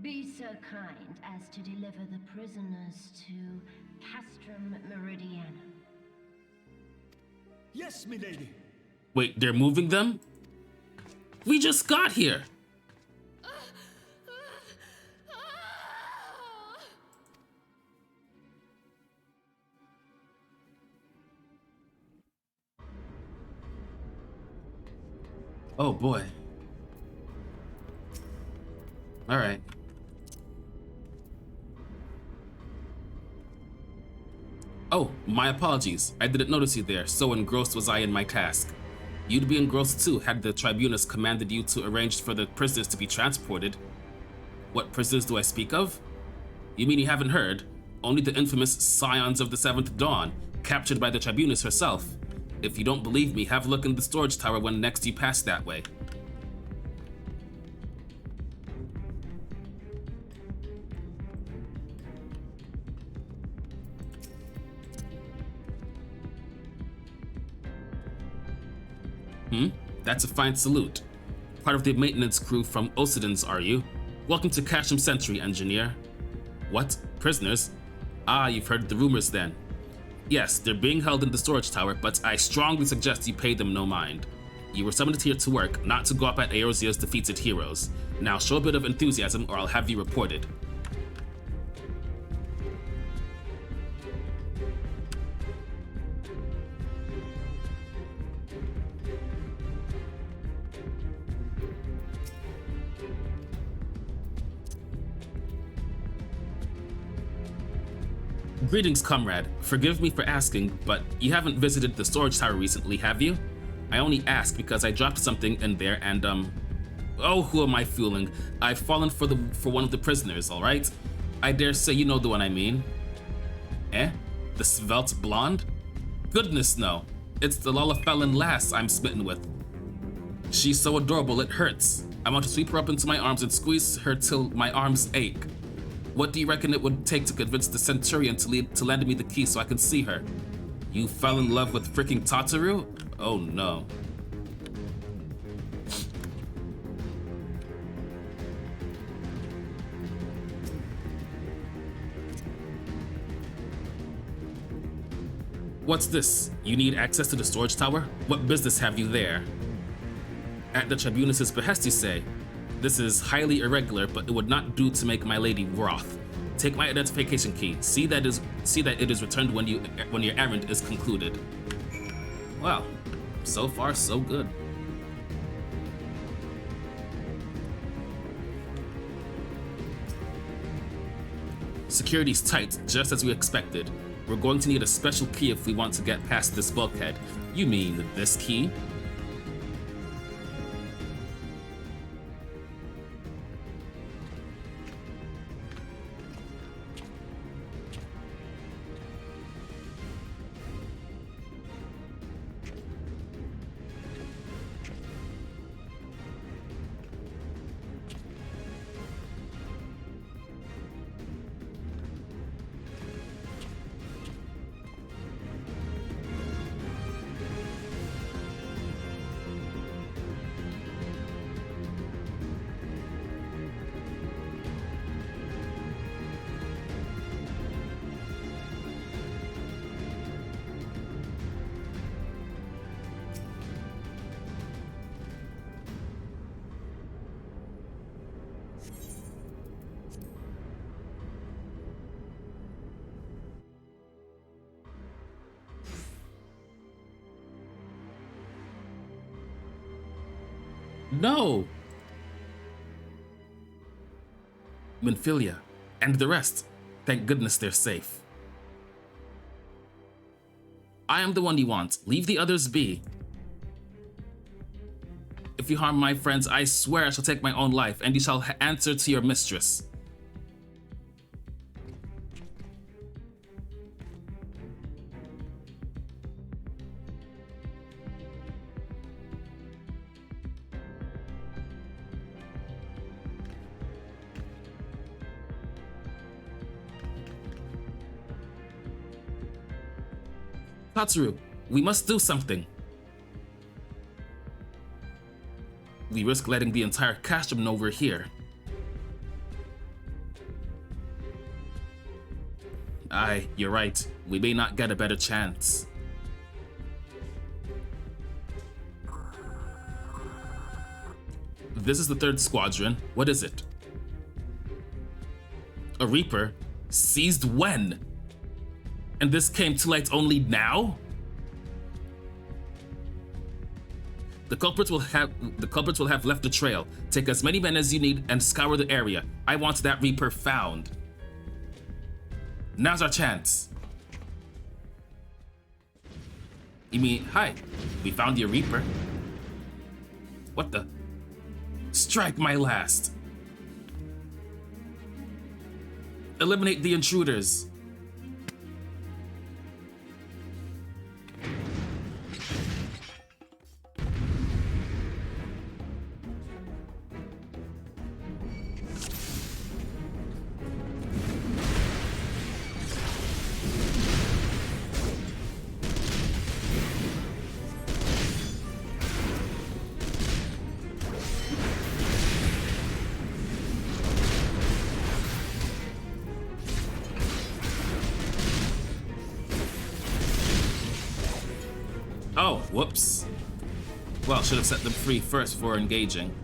Speaker 2: Be so kind as to deliver the prisoners to Castrum Meridianum.
Speaker 3: Yes, milady.
Speaker 1: Wait, they're moving them? We just got here! Oh boy. Alright. Oh, my apologies. I didn't notice you there, so engrossed was I in my task. You'd be engrossed too had the Tribunus commanded you to arrange for the prisoners to be transported. What prisoners do I speak of? You mean you haven't heard? Only the infamous Scions of the Seventh Dawn, captured by the Tribunus herself. If you don't believe me, have a look in the storage tower when next you pass that way. That's a fine salute. Part of the maintenance crew from Osidans, are you? Welcome to Casham Sentry, engineer. What? Prisoners? Ah, you've heard the rumors then. Yes, they're being held in the storage tower, but I strongly suggest you pay them no mind. You were summoned here to work, not to go up at Eorzea's defeated heroes. Now show a bit of enthusiasm or I'll have you reported. Greetings, comrade. Forgive me for asking, but you haven't visited the storage tower recently, have you? I only ask because I dropped something in there and, oh, who am I fooling? I've fallen for one of the prisoners, alright? I dare say you know the one I mean. Eh? The svelte blonde? Goodness, no. It's the Lullafellan lass I'm smitten with. She's so adorable it hurts. I want to sweep her up into my arms and squeeze her till my arms ache. What do you reckon it would take to convince the Centurion to lend me the key so I can see her? You fell in love with freaking Tataru? Oh no. What's this? You need access to the storage tower? What business have you there? At the Tribunus's behest, you say? This is highly irregular, but it would not do to make my lady wroth. Take my identification key. See that it is returned when your errand is concluded. Well, so far so good. Security's tight, just as we expected. We're going to need a special key if we want to get past this bulkhead. You mean this key? No! Minfilia, and the rest. Thank goodness they're safe. I am the one you want. Leave the others be. If you harm my friends, I swear I shall take my own life, and you shall answer to your mistress. Tatsuru, we must do something. We risk letting the entire castrum know we're here. Aye, you're right. We may not get a better chance. This is the 3rd squadron. What is it? A Reaper? Seized when? And this came to light only now? The culprits will have left the trail. Take as many men as you need and scour the area. I want that Reaper found. Now's our chance. You mean, hi, we found your Reaper. What the? Strike my last. Eliminate the intruders. Oh, whoops. Well, should have set them free first before engaging.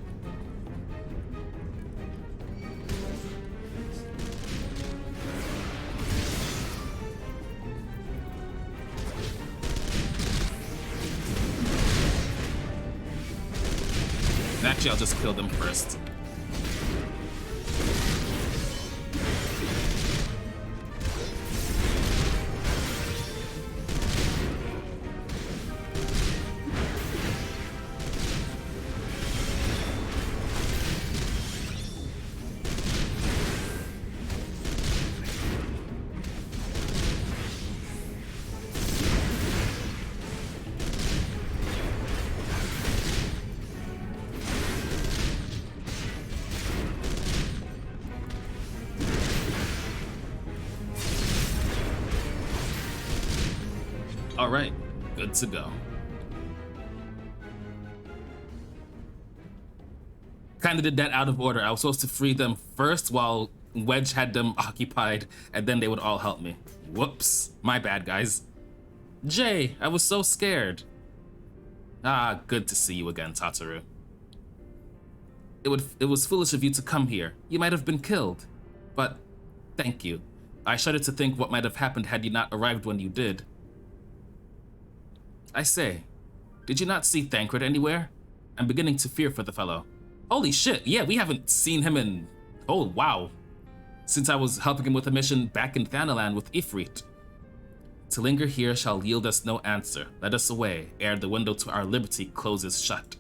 Speaker 1: Actually, I'll just kill them first. Alright, good to go. Kinda did that out of order. I was supposed to free them first while Wedge had them occupied, and then they would all help me. Whoops, my bad, guys. Jay, I was so scared. Ah, good to see you again, Tataru. It was foolish of you to come here. You might have been killed. But, thank you. I shudder to think what might have happened had you not arrived when you did. I say, did you not see Thancred anywhere? I'm beginning to fear for the fellow. Holy shit, yeah, we haven't seen him in... Oh, wow. Since I was helping him with a mission back in Thanalan with Ifrit. To linger here shall yield us no answer. Let us away, ere the window to our liberty closes shut.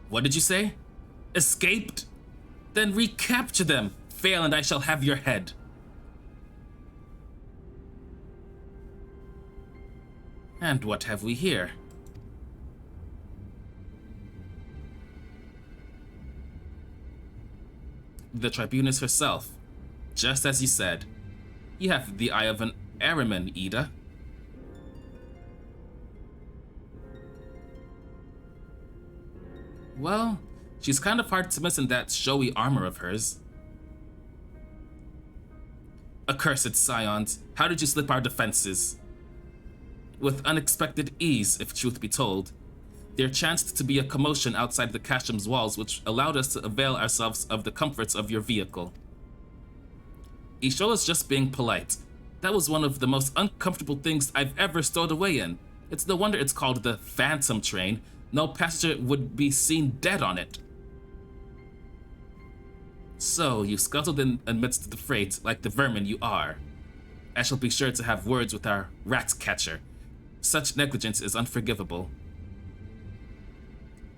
Speaker 1: What did you say? Escaped? Then recapture them. Fail and I shall have your head. And what have we here? The Tribunus herself. Just as you said. You have the eye of an Ahriman, Ida. Well, she's kind of hard to miss in that showy armor of hers. Accursed Scions, how did you slip our defenses? With unexpected ease, if truth be told. There chanced to be a commotion outside the castrum's walls which allowed us to avail ourselves of the comforts of your vehicle. Ishola's just being polite. That was one of the most uncomfortable things I've ever stowed away in. It's no wonder it's called the Phantom Train. No passenger would be seen dead on it. So, you scuttled in amidst the freight like the vermin you are. I shall be sure to have words with our rat catcher. Such negligence is unforgivable.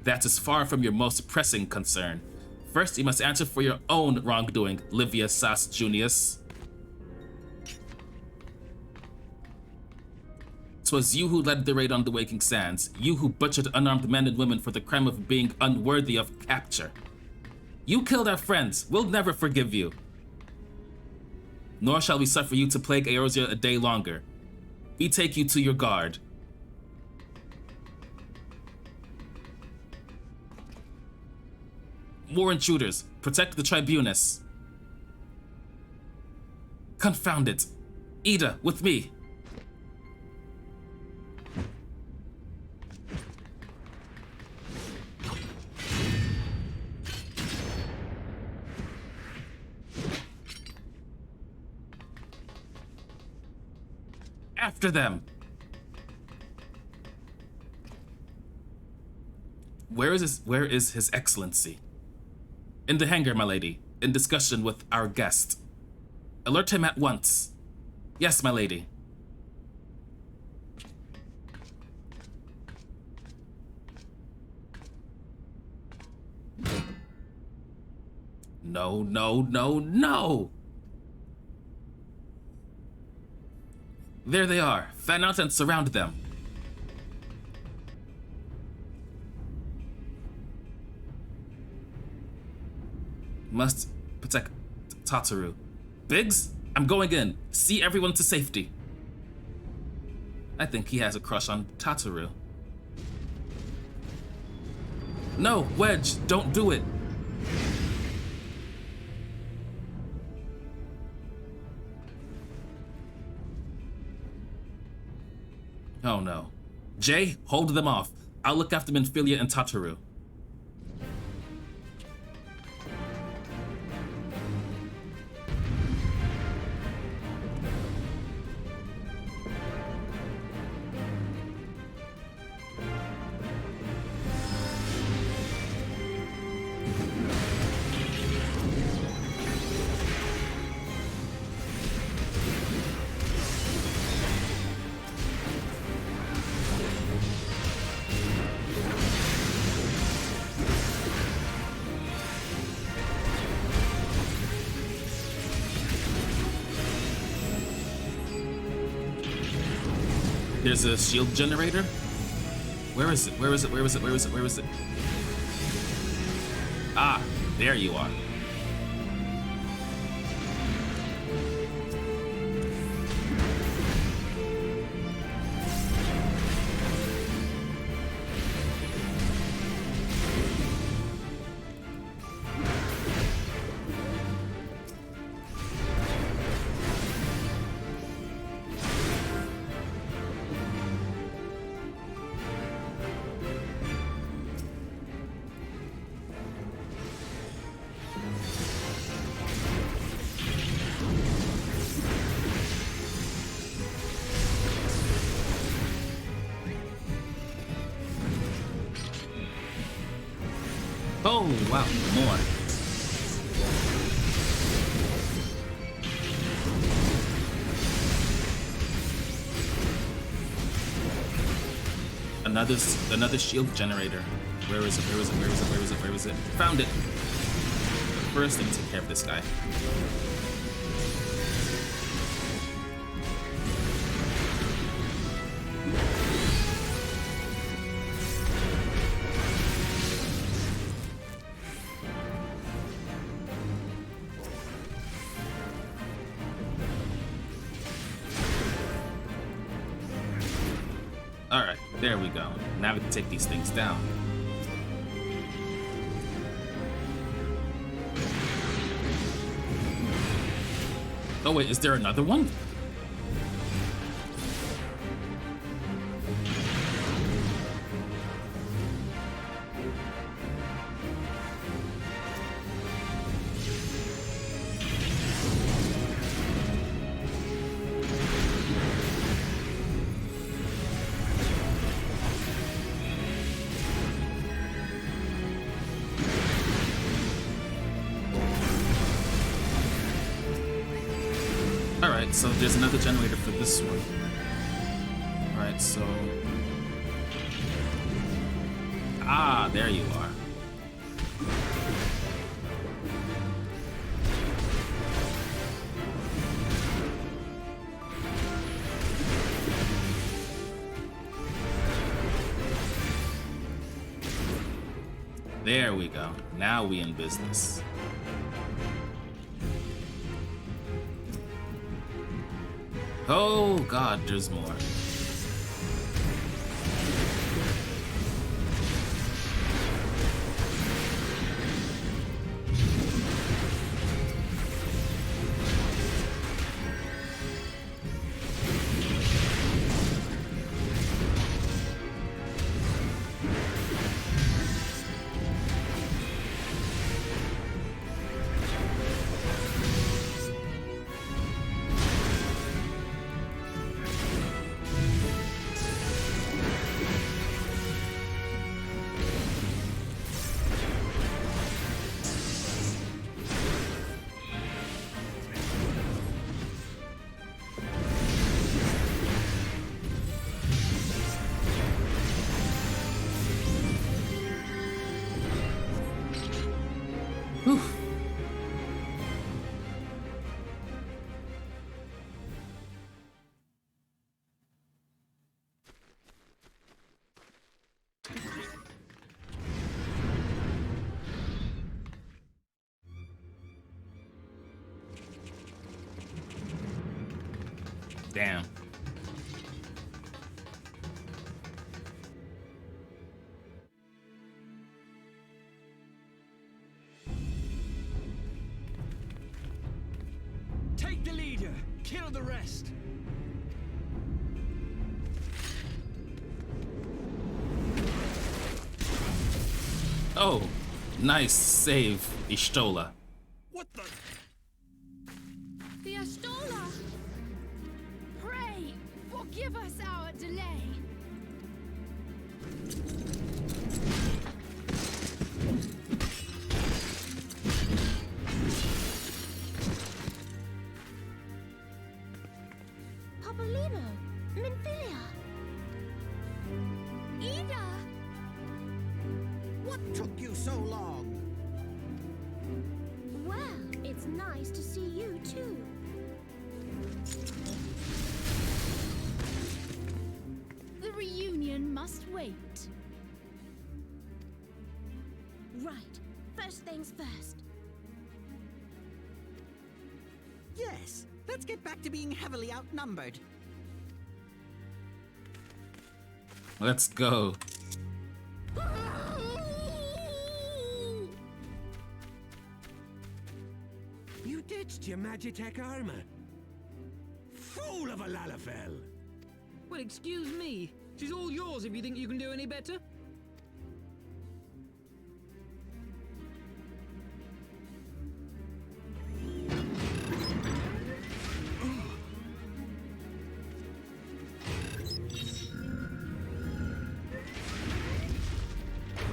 Speaker 1: That is far from your most pressing concern. First, you must answer for your own wrongdoing, Livia Sas Junius. 'Twas you who led the raid on the Waking Sands. You who butchered unarmed men and women for the crime of being unworthy of capture. You killed our friends. We'll never forgive you. Nor shall we suffer you to plague Eorzea a day longer. We take you to your guard. More intruders. Protect the Tribunus. Confound it. Ida, with me. After them. Where is His Excellency? In the hangar, my lady, in discussion with our guest. Alert him at once. Yes, my lady. No, no, no, no! There they are. Fan out and surround them. Must protect Tataru. Biggs, I'm going in. See everyone to safety. I think he has a crush on Tataru. No, Wedge, don't do it. Oh no. Jay, hold them off. I'll look after Minfilia and Tataru. There's a shield generator? Where is it? Where is it? Where is it? Where is it? Where is it? Ah, there you are. Oh, wow, more. Another shield generator. Where is it? Where is it? Where is it? Where is it? Where is it? Found it. First, let me take care of this guy. Alright, there we go. Now we can take these things down. Oh wait, is there another one? Alright, so there's another generator for this one. Alright, so... Ah, there you are. There we go. Now we in business. Oh god, there's more. Whew. Damn.
Speaker 3: Take the leader, kill the rest.
Speaker 1: Oh, nice save, Ishtola.
Speaker 3: What the?
Speaker 4: The Ashtola! Pray, forgive us our delay.
Speaker 2: Papolino, Minfilia.
Speaker 4: Ida!
Speaker 5: What took you so long?
Speaker 2: Well, it's nice to see you too.
Speaker 4: The reunion must wait.
Speaker 2: Right. First things first.
Speaker 5: Yes, let's get back to being heavily outnumbered.
Speaker 1: Let's go.
Speaker 3: You ditched your Magitech armor. Fool of a Lalafell!
Speaker 6: Well, excuse me. She's all yours if you think you can do any better.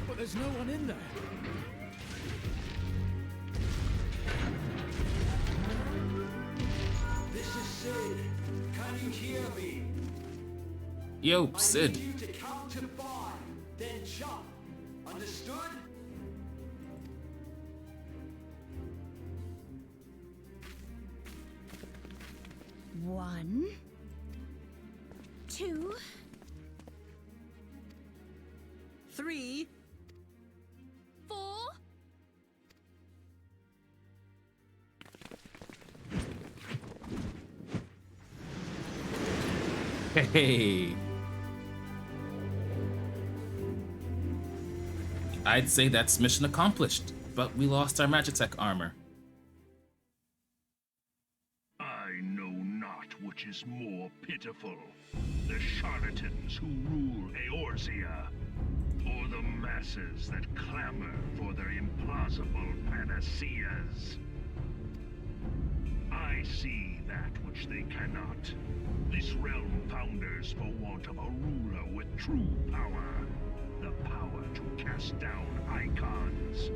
Speaker 3: But there's no one in there. This is Sid. Can you hear me?
Speaker 1: Yo, Sid.
Speaker 3: I need you to count to 5, then jump. Understood?
Speaker 2: One, two,
Speaker 5: 3,
Speaker 4: 4.
Speaker 1: Hey. I'd say that's mission accomplished, but we lost our Magitech armor.
Speaker 7: I know not which is more pitiful, the charlatans who rule Eorzea, or the masses that clamor for their implausible panaceas. I see that which they cannot. This realm founders for want of a ruler with true power. The power to cast down icons.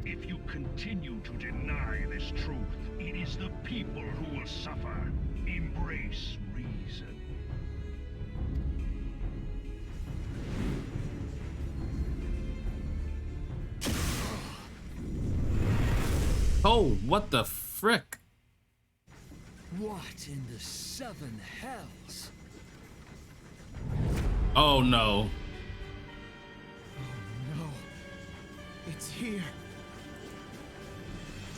Speaker 7: If you continue to deny this truth, it is the people who will suffer. Embrace reason.
Speaker 1: Oh, what the frick?
Speaker 3: What in the 7 hells?
Speaker 1: Oh no.
Speaker 3: No.
Speaker 8: It's here.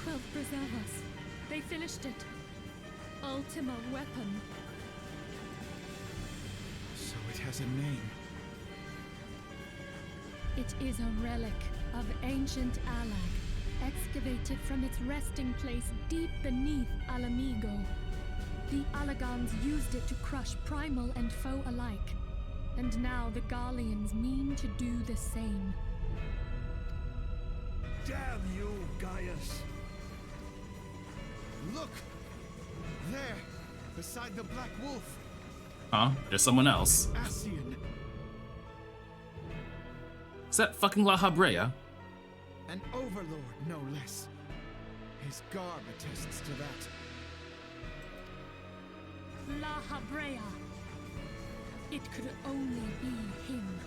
Speaker 4: 12 preservers. They finished it. Ultima weapon.
Speaker 8: So it has a name.
Speaker 4: It is a relic of ancient Alag, excavated from its resting place deep beneath Alamigo. The Alagans used it to crush primal and foe alike, and now the Garleans mean to do the same.
Speaker 8: Damn you, Gaius! Look! There! Beside the Black Wolf!
Speaker 1: Huh? There's someone else.
Speaker 8: Ascian!
Speaker 1: Is that fucking La Habrea?
Speaker 8: An overlord, no less. His garb attests to that.
Speaker 4: La Habrea. It could only be him.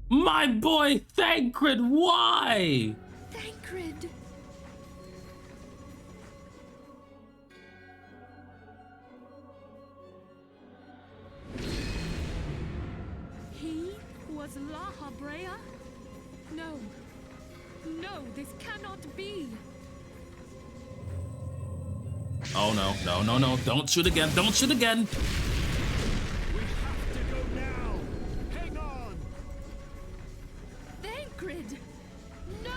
Speaker 1: My boy Thancred, why?
Speaker 4: Thancred. He was La Habrea? No. No, this cannot be.
Speaker 1: Oh no, no, no, no. Don't shoot again. Don't shoot again.
Speaker 7: We have to go now! Hang on!
Speaker 4: Thancred! No!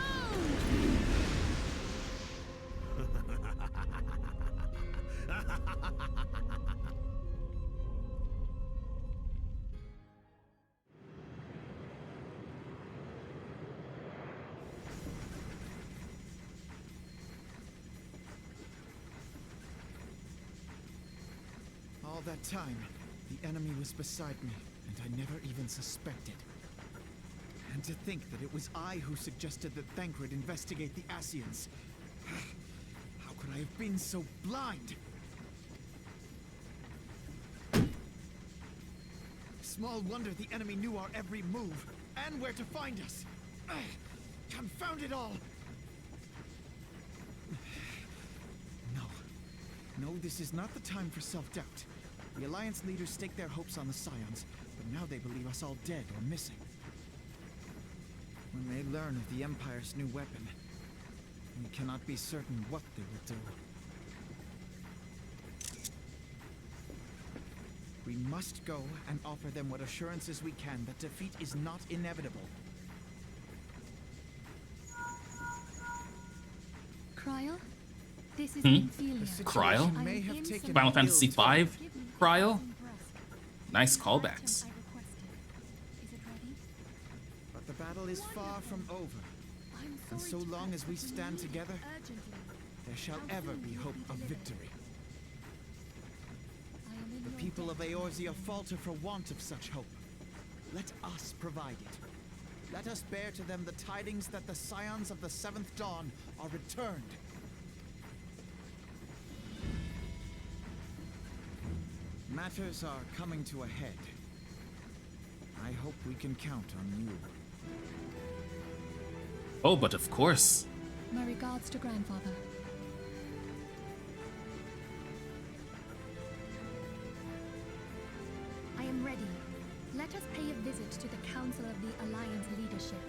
Speaker 8: All that time, the enemy was beside me, and I never even suspected. And to think that it was I who suggested that Thancred investigate the Ascians. How could I have been so blind? Small wonder the enemy knew our every move, and where to find us. Confound it all! No, this is not the time for self-doubt. The Alliance leaders stake their hopes on the Scions, but now they believe us all dead or missing. When they learn of the Empire's new weapon, we cannot be certain what they will do. We must go and offer them what assurances we can that defeat is not inevitable.
Speaker 4: Cryle? This is
Speaker 8: The
Speaker 4: Ophelia.
Speaker 1: Cryle?
Speaker 8: situation may have taken
Speaker 1: Final
Speaker 8: an
Speaker 1: Fantasy
Speaker 8: ill turn.
Speaker 1: V? Cryle? Nice callbacks.
Speaker 8: But the battle is far from over. And so long as we stand together, there shall ever be hope of victory. The people of Eorzea falter for want of such hope. Let us provide it. Let us bear to them the tidings that the Scions of the Seventh Dawn are returned. Matters are coming to a head. I hope we can count on you.
Speaker 1: Oh, but of course.
Speaker 4: My regards to grandfather. I am ready. Let us pay a visit to the Council of the Alliance leadership.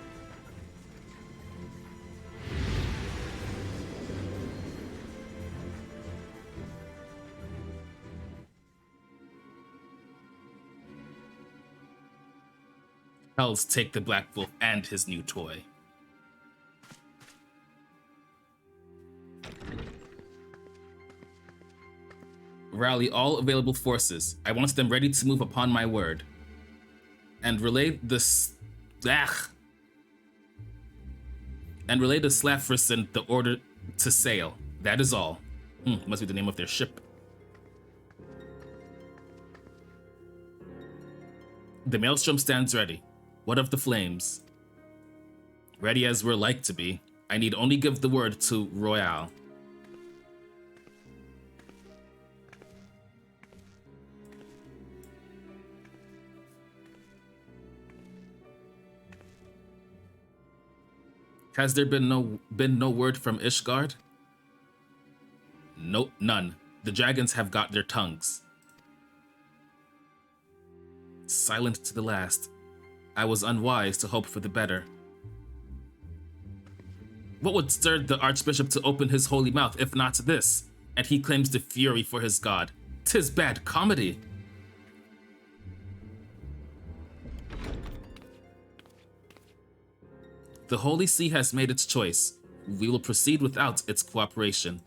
Speaker 1: Hells take the Black Wolf and his new toy. Rally all available forces. I want them ready to move upon my word. And relay the Slafrison the order to sail. That is all. Must be the name of their ship. The Maelstrom stands ready. What of the flames? Ready as we're like to be. I need only give the word to Royale. Has there been no word from Ishgard? Nope, none. The dragons have got their tongues. Silent to the last. I was unwise to hope for the better. What would stir the Archbishop to open his holy mouth if not this? And he claims the fury for his god. 'Tis bad comedy. The Holy See has made its choice. We will proceed without its cooperation.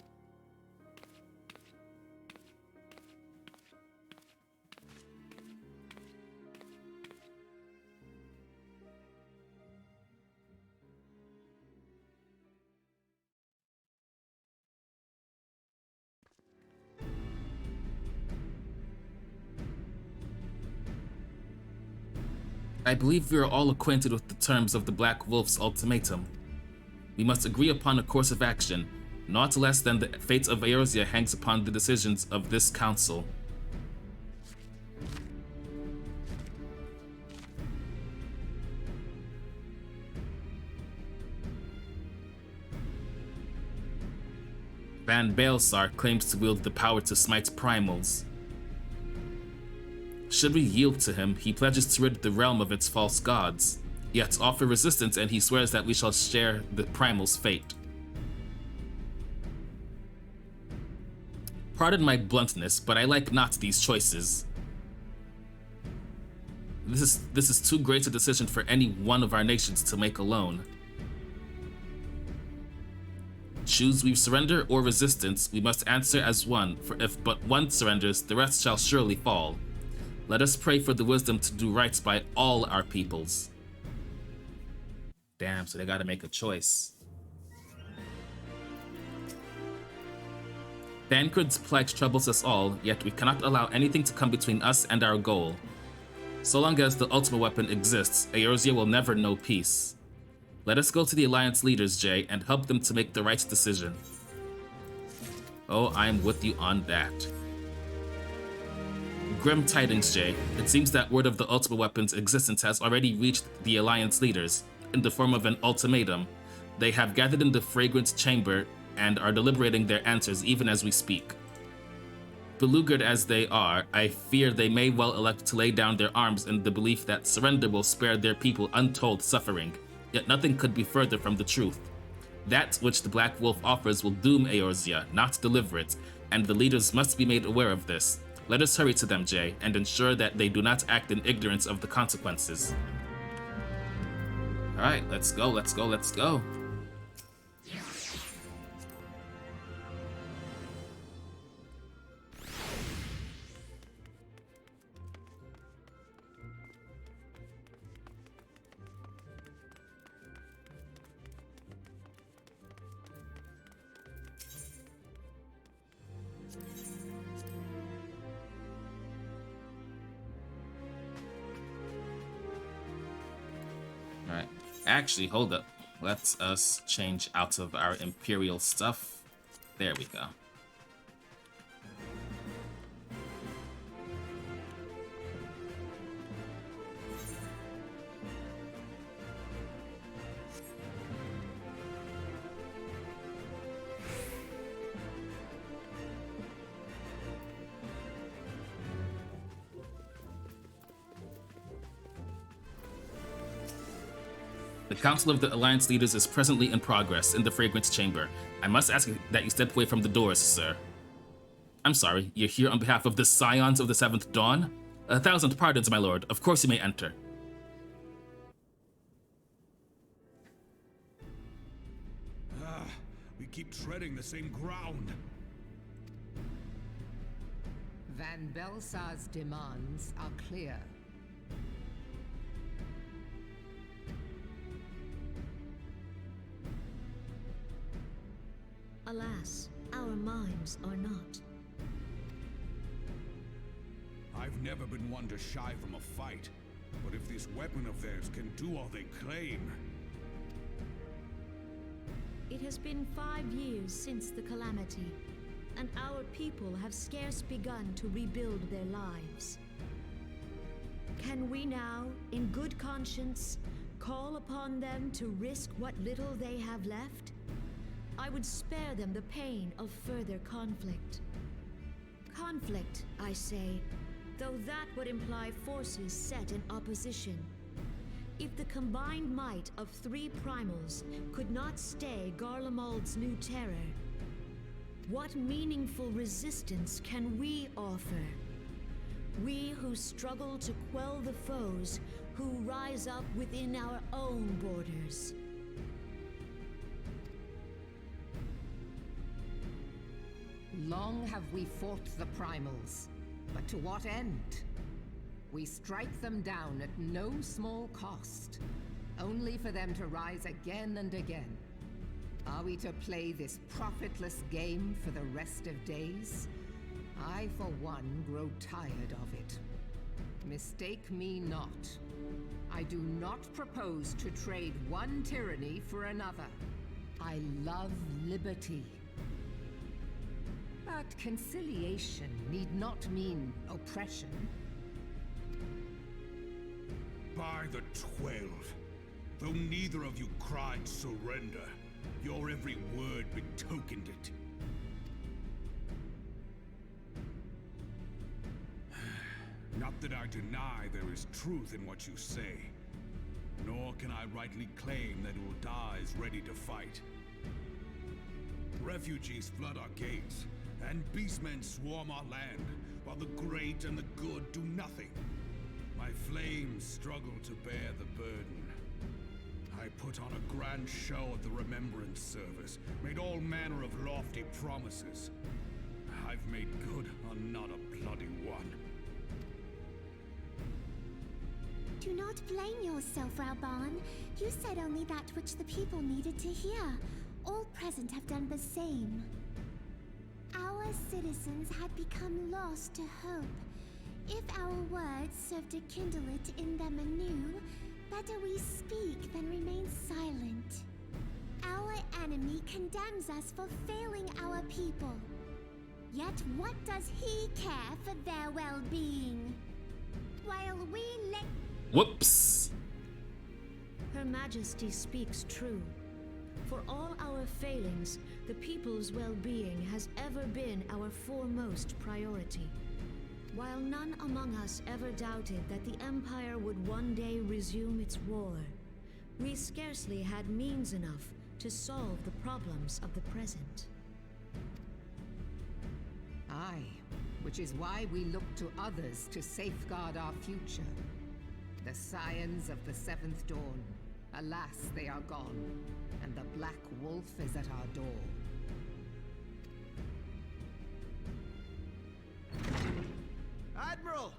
Speaker 1: I believe we are all acquainted with the terms of the Black Wolf's ultimatum. We must agree upon a course of action. Not less than the fate of Eorzea hangs upon the decisions of this council. Van Baelsar claims to wield the power to smite primals. Should we yield to him, he pledges to rid the realm of its false gods, yet offer resistance and he swears that we shall share the primal's fate. Pardon my bluntness, but I like not these choices. This is too great a decision for any one of our nations to make alone. Choose we surrender or resistance, we must answer as one, for if but one surrenders, the rest shall surely fall. Let us pray for the wisdom to do right by all our peoples. Damn, so they gotta make a choice. Thancred's plight troubles us all, yet we cannot allow anything to come between us and our goal. So long as the ultimate weapon exists, Eorzea will never know peace. Let us go to the Alliance leaders, Jay, and help them to make the right decision. Oh, I am with you on that. Grim tidings, Jay. It seems that word of the ultimate weapon's existence has already reached the Alliance leaders, in the form of an ultimatum. They have gathered in the fragrant chamber and are deliberating their answers even as we speak. Beleaguered as they are, I fear they may well elect to lay down their arms in the belief that surrender will spare their people untold suffering. Yet nothing could be further from the truth. That which the Black Wolf offers will doom Eorzea, not deliver it, and the leaders must be made aware of this. Let us hurry to them, Jay, and ensure that they do not act in ignorance of the consequences. Alright, let's go, let's go, let's go. Actually, hold up. Let us change out of our Imperial stuff. There we go. The Council of the Alliance Leaders is presently in progress in the Fragrance Chamber. I must ask that you step away from the doors, sir. I'm sorry, you're here on behalf of the Scions of the Seventh Dawn? 1,000 pardons, my lord. Of course you may enter.
Speaker 3: We keep treading the same ground.
Speaker 9: Van Baelsar's demands are clear.
Speaker 2: Alas, our minds are not.
Speaker 3: I've never been one to shy from a fight, but if this weapon of theirs can do all they claim...
Speaker 10: It has been 5 years since the calamity, and our people have scarce begun to rebuild their lives. Can we now, in good conscience, call upon them to risk what little they have left? I would spare them the pain of further conflict. Conflict, I say, though that would imply forces set in opposition. If the combined might of 3 primals could not stay Garlemald's new terror, what meaningful resistance can we offer? We who struggle to quell the foes who rise up within our own borders.
Speaker 9: Long have we fought the primals, but to what end? We strike them down at no small cost, only for them to rise again and again. Are we to play this profitless game for the rest of days? I, for one, grow tired of it. Mistake me not. I do not propose to trade one tyranny for another. I love liberty. But conciliation need not mean oppression.
Speaker 3: By the 12, though neither of you cried surrender, your every word betokened it. Not that I deny there is truth in what you say, nor can I rightly claim that Ul'dah is ready to fight. Refugees flood our gates, and beastmen swarm our land, while the great and the good do nothing. My flames struggle to bear the burden. I put on a grand show at the Remembrance Service, made all manner of lofty promises. I've made good on not a bloody one.
Speaker 11: Do not blame yourself, Rauban. You said only that which the people needed to hear. All present have done the same. Our citizens had become lost to hope. If our words serve to kindle it in them anew, better we speak than remain silent. Our enemy condemns us for failing our people. Yet what does he care for their well-being? While we let...
Speaker 1: Whoops!
Speaker 10: Her Majesty speaks true. For all our failings, the people's well-being has ever been our foremost priority. While none among us ever doubted that the Empire would one day resume its war, we scarcely had means enough to solve the problems of the present.
Speaker 9: Aye, which is why we look to others to safeguard our future. The Scions of the Seventh Dawn. Alas, they are gone, and the Black Wolf is at our door.
Speaker 8: Admiral!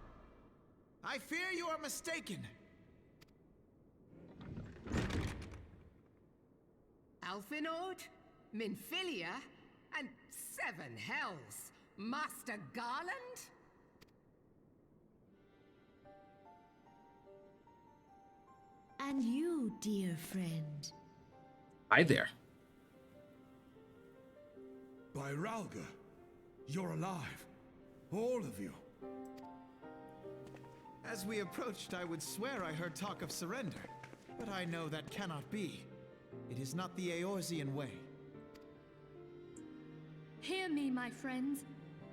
Speaker 8: I fear you are mistaken.
Speaker 9: Alphinaud, Minfilia, and 7 hells! Master Garland?
Speaker 10: And you, dear friend.
Speaker 1: Hi there.
Speaker 3: By Ralga, you're alive. All of you.
Speaker 8: As we approached, I would swear I heard talk of surrender, but I know that cannot be. It is not the Eorzean way.
Speaker 4: Hear me, my friends.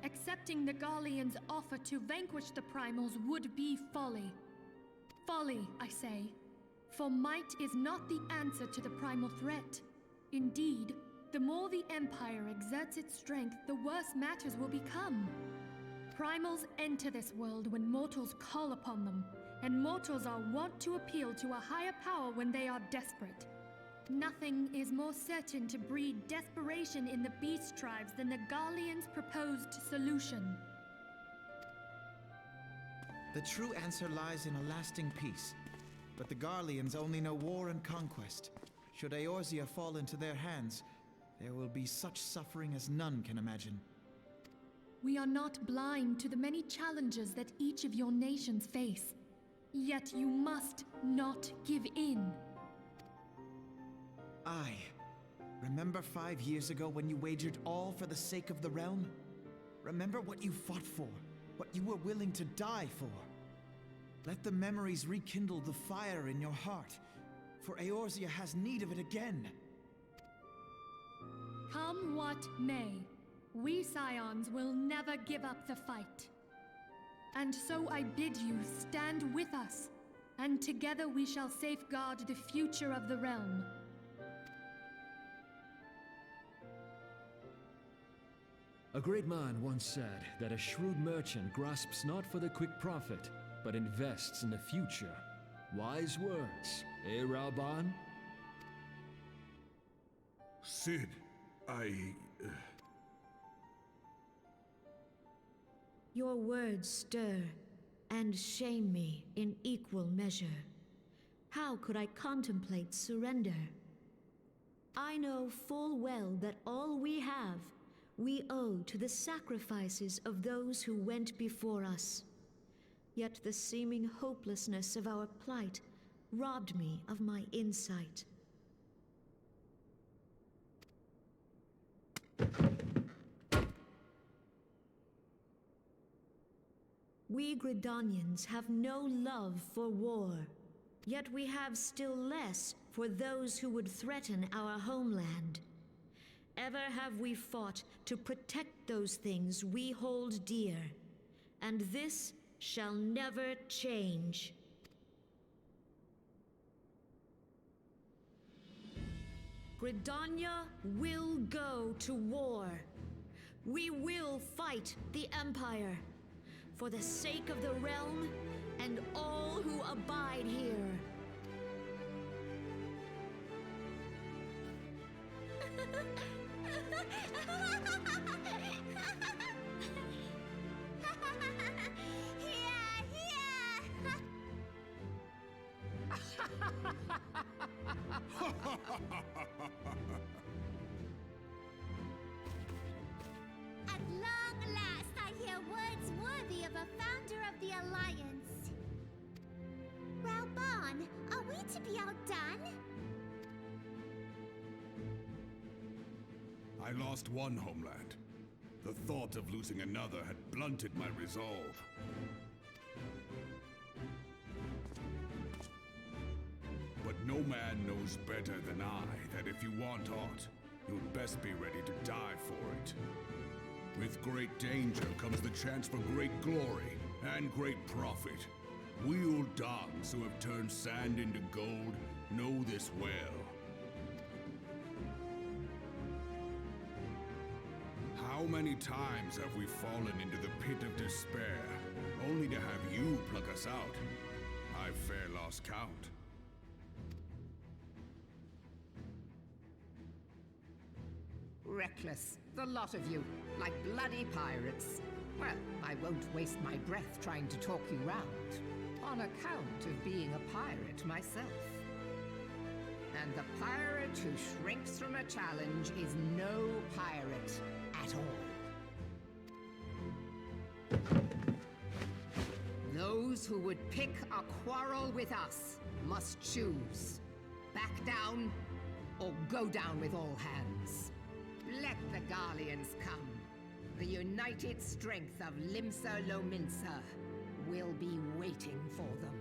Speaker 4: Accepting the Garleans' offer to vanquish the Primals would be folly. Folly, I say. For might is not the answer to the primal threat. Indeed, the more the Empire exerts its strength, the worse matters will become. Primals enter this world when mortals call upon them, and mortals are wont to appeal to a higher power when they are desperate. Nothing is more certain to breed desperation in the beast tribes than the Garleans' proposed solution.
Speaker 8: The true answer lies in a lasting peace. But the Garleans only know war and conquest. Should Eorzea fall into their hands, there will be such suffering as none can imagine.
Speaker 4: We are not blind to the many challenges that each of your nations face. Yet you must not give in.
Speaker 8: Aye. Remember 5 years ago when you wagered all for the sake of the realm? Remember what you fought for, what you were willing to die for. Let the memories rekindle the fire in your heart, for Eorzea has need of it again.
Speaker 4: Come what may, we Scions will never give up the fight. And so I bid you stand with us, and together we shall safeguard the future of the realm.
Speaker 12: A great man once said that a shrewd merchant grasps not for the quick profit, but invests in the future. Wise words, eh, Rauban?
Speaker 3: Sid,
Speaker 10: Your words stir and shame me in equal measure. How could I contemplate surrender? I know full well that all we have, we owe to the sacrifices of those who went before us. Yet the seeming hopelessness of our plight robbed me of my insight. We Gridanians have no love for war, yet we have still less for those who would threaten our homeland. Ever have we fought to protect those things we hold dear, and this shall never change. Gridania will go to war. We will fight the Empire for the sake of the realm and all who abide here.
Speaker 11: At long last, I hear words worthy of a founder of the Alliance. Rauban, are we to be outdone?
Speaker 3: I lost one homeland. The thought of losing another had blunted my resolve. But no man knows better than I that if you want aught, you'd best be ready to die for it. With great danger comes the chance for great glory and great profit. We Uldans who have turned sand into gold know this well. How many times have we fallen into the pit of despair, only to have you pluck us out? I've fair lost count.
Speaker 9: Reckless, the lot of you, like bloody pirates. Well, I won't waste my breath trying to talk you round, on account of being a pirate myself. And the pirate who shrinks from a challenge is no pirate at all. Those who would pick a quarrel with us must choose. Back down, or go down with all hands. Let the Garleans come. The united strength of Limsa Lominsa will be waiting for them.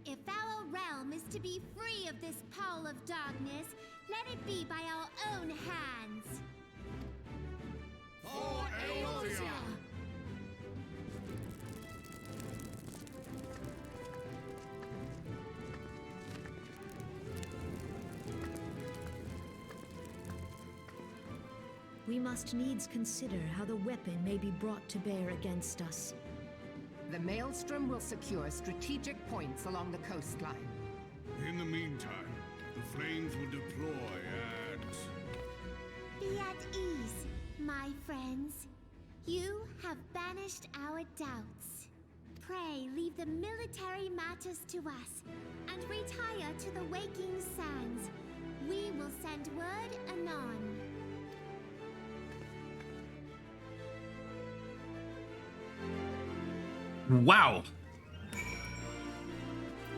Speaker 11: If our realm is to be free of this pall of darkness, let it be by our own hands.
Speaker 3: For Eotia!
Speaker 10: We must needs consider how the weapon may be brought to bear against us.
Speaker 9: The Maelstrom will secure strategic points along the coastline.
Speaker 3: In the meantime, the flames will deploy at...
Speaker 11: Be at ease, my friends. You have banished our doubts. Pray leave the military matters to us, and retire to the waking sands. We will send word anon.
Speaker 1: Wow.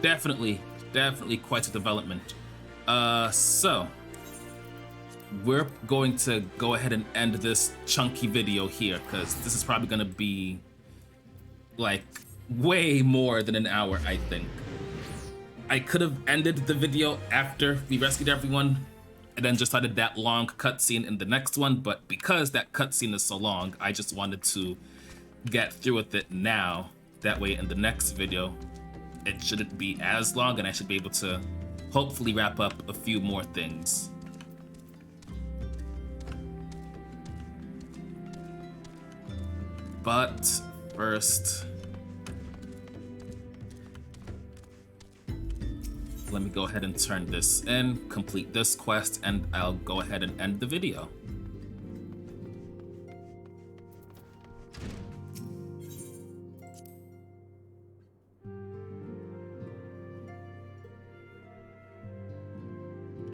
Speaker 1: Definitely quite a development. So we're going to go ahead and end this chunky video here, because this is probably gonna be like way more than an hour, I think. I could have ended the video after we rescued everyone and then just added that long cutscene in the next one, but because that cutscene is so long, I just wanted to get through with it now. That way in the next video, it shouldn't be as long and I should be able to hopefully wrap up a few more things. But first, let me go ahead and turn this in, complete this quest, and I'll go ahead and end the video.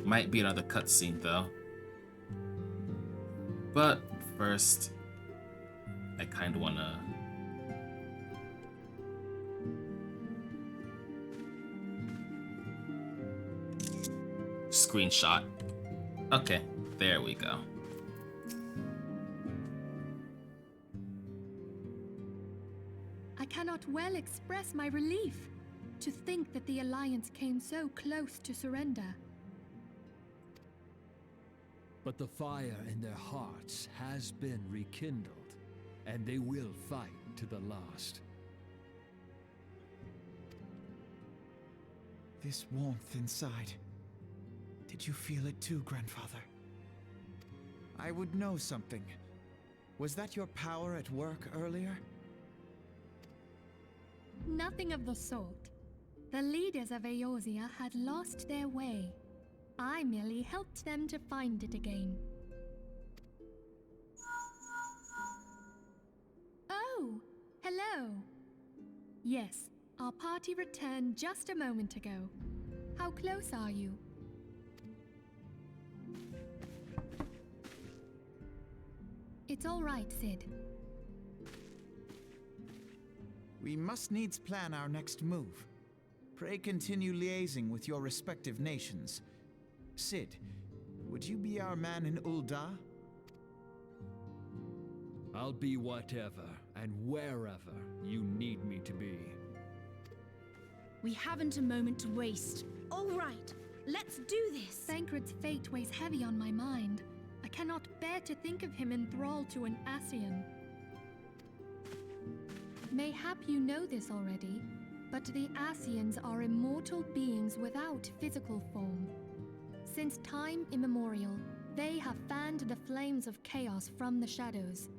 Speaker 1: Might be another cutscene though. But first, I kind of want to screenshot. Okay, there we go.
Speaker 4: I cannot well express my relief to think that the Alliance came so close to surrender.
Speaker 12: But the fire in their hearts has been rekindled, and they will fight to the last.
Speaker 8: This warmth inside. Did you feel it too, Grandfather? I would know something. Was that your power at work earlier?
Speaker 4: Nothing of the sort. The leaders of Eorzea had lost their way. I merely helped them to find it again. Oh, hello. Yes, our party returned just a moment ago. How close are you? It's all right, Sid.
Speaker 8: We must needs plan our next move. Pray continue liaising with your respective nations. Sid, would you be our man in Ul'dah?
Speaker 12: I'll be whatever and wherever you need me to be.
Speaker 10: We haven't a moment to waste. All right, let's do this.
Speaker 4: Thancred's fate weighs heavy on my mind. I cannot bear to think of him in thrall to an Ascian. Mayhap you know this already, but the Ascians are immortal beings without physical form. Since time immemorial, they have fanned the flames of chaos from the shadows.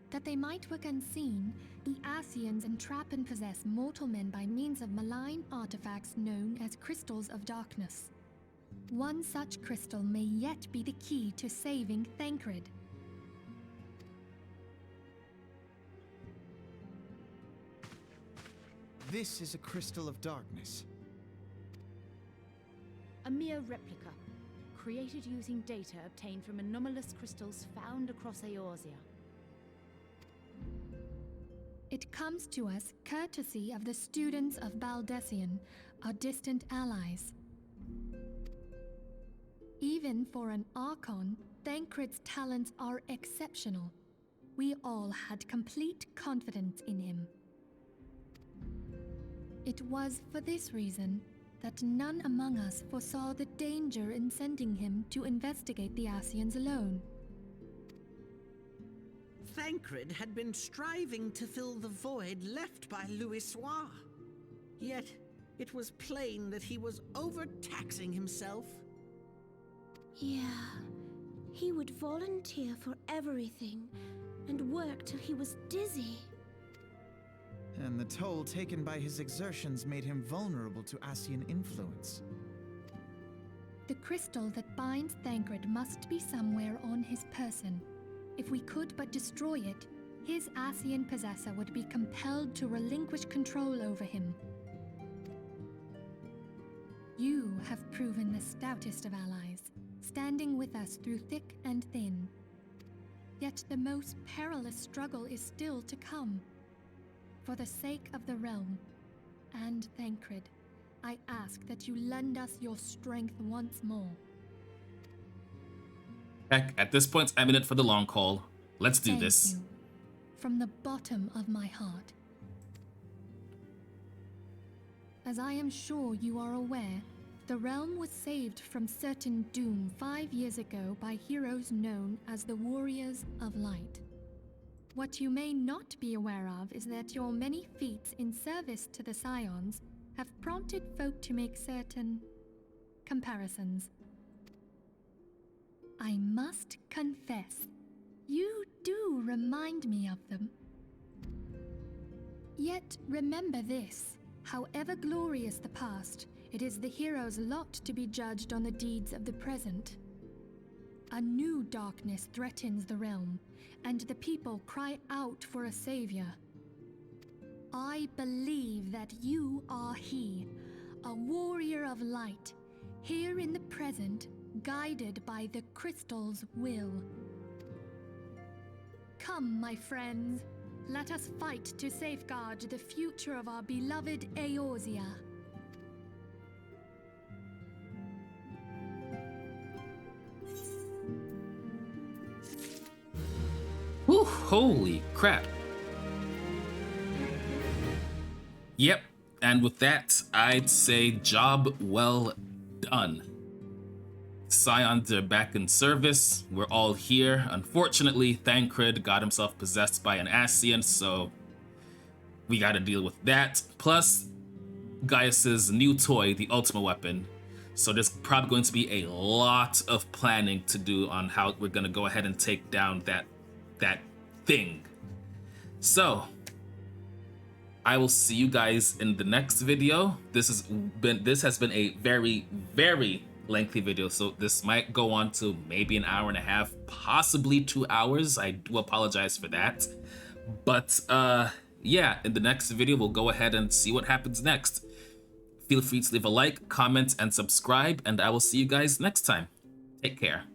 Speaker 4: That they might work unseen, the Ascians entrap and possess mortal men by means of malign artifacts known as crystals of darkness. One such crystal may yet be the key to saving Thancred.
Speaker 8: This is a crystal of darkness.
Speaker 13: A mere replica, created using data obtained from anomalous crystals found across Eorzea.
Speaker 4: It comes to us courtesy of the students of Baldessian, our distant allies. Even for an Archon, Thancred's talents are exceptional. We all had complete confidence in him. It was for this reason that none among us foresaw the danger in sending him to investigate the Ascians alone.
Speaker 5: Thancred had been striving to fill the void left by Louisoix. Yet, it was plain that he was overtaxing himself.
Speaker 11: Yeah, he would volunteer for everything and work till he was dizzy.
Speaker 8: And the toll taken by his exertions made him vulnerable to Ascian influence.
Speaker 4: The crystal that binds Thancred must be somewhere on his person. If we could but destroy it, his Ascian possessor would be compelled to relinquish control over him. You have proven the stoutest of allies, standing with us through thick and thin. Yet the most perilous struggle is still to come. For the sake of the realm, and Thancred, I ask that you lend us your strength once more.
Speaker 1: Heck, at this point, I'm in it for the long haul. Let's do this.
Speaker 4: Thank you, from the bottom of my heart. As I am sure you are aware, The realm was saved from certain doom 5 years ago by heroes known as the Warriors of Light. What you may not be aware of is that your many feats in service to the Scions have prompted folk to make certain comparisons. I must confess, you do remind me of them. Yet remember this, however glorious the past, it is the hero's lot to be judged on the deeds of the present. A new darkness threatens the realm, and the people cry out for a savior. I believe that you are he, a warrior of light, here in the present, guided by the crystal's will. Come, my friends, let us fight to safeguard the future of our beloved Eorzea.
Speaker 1: Whew, holy crap. Yep, and with that, I'd say job well done. Scions are back in service. We're all here. Unfortunately, Thancred got himself possessed by an Ascian, so we gotta deal with that. Plus, Gaius's new toy, the Ultima Weapon. So there's probably going to be a lot of planning to do on how we're gonna go ahead and take down that thing. So, I will see you guys in the next video. This has been a very, very lengthy video, so this might go on to maybe an hour and a half, possibly 2 hours. I do apologize for that. But yeah, in the next video, we'll go ahead and see what happens next. Feel free to leave a like, comment, and subscribe, and I will see you guys next time. Take care.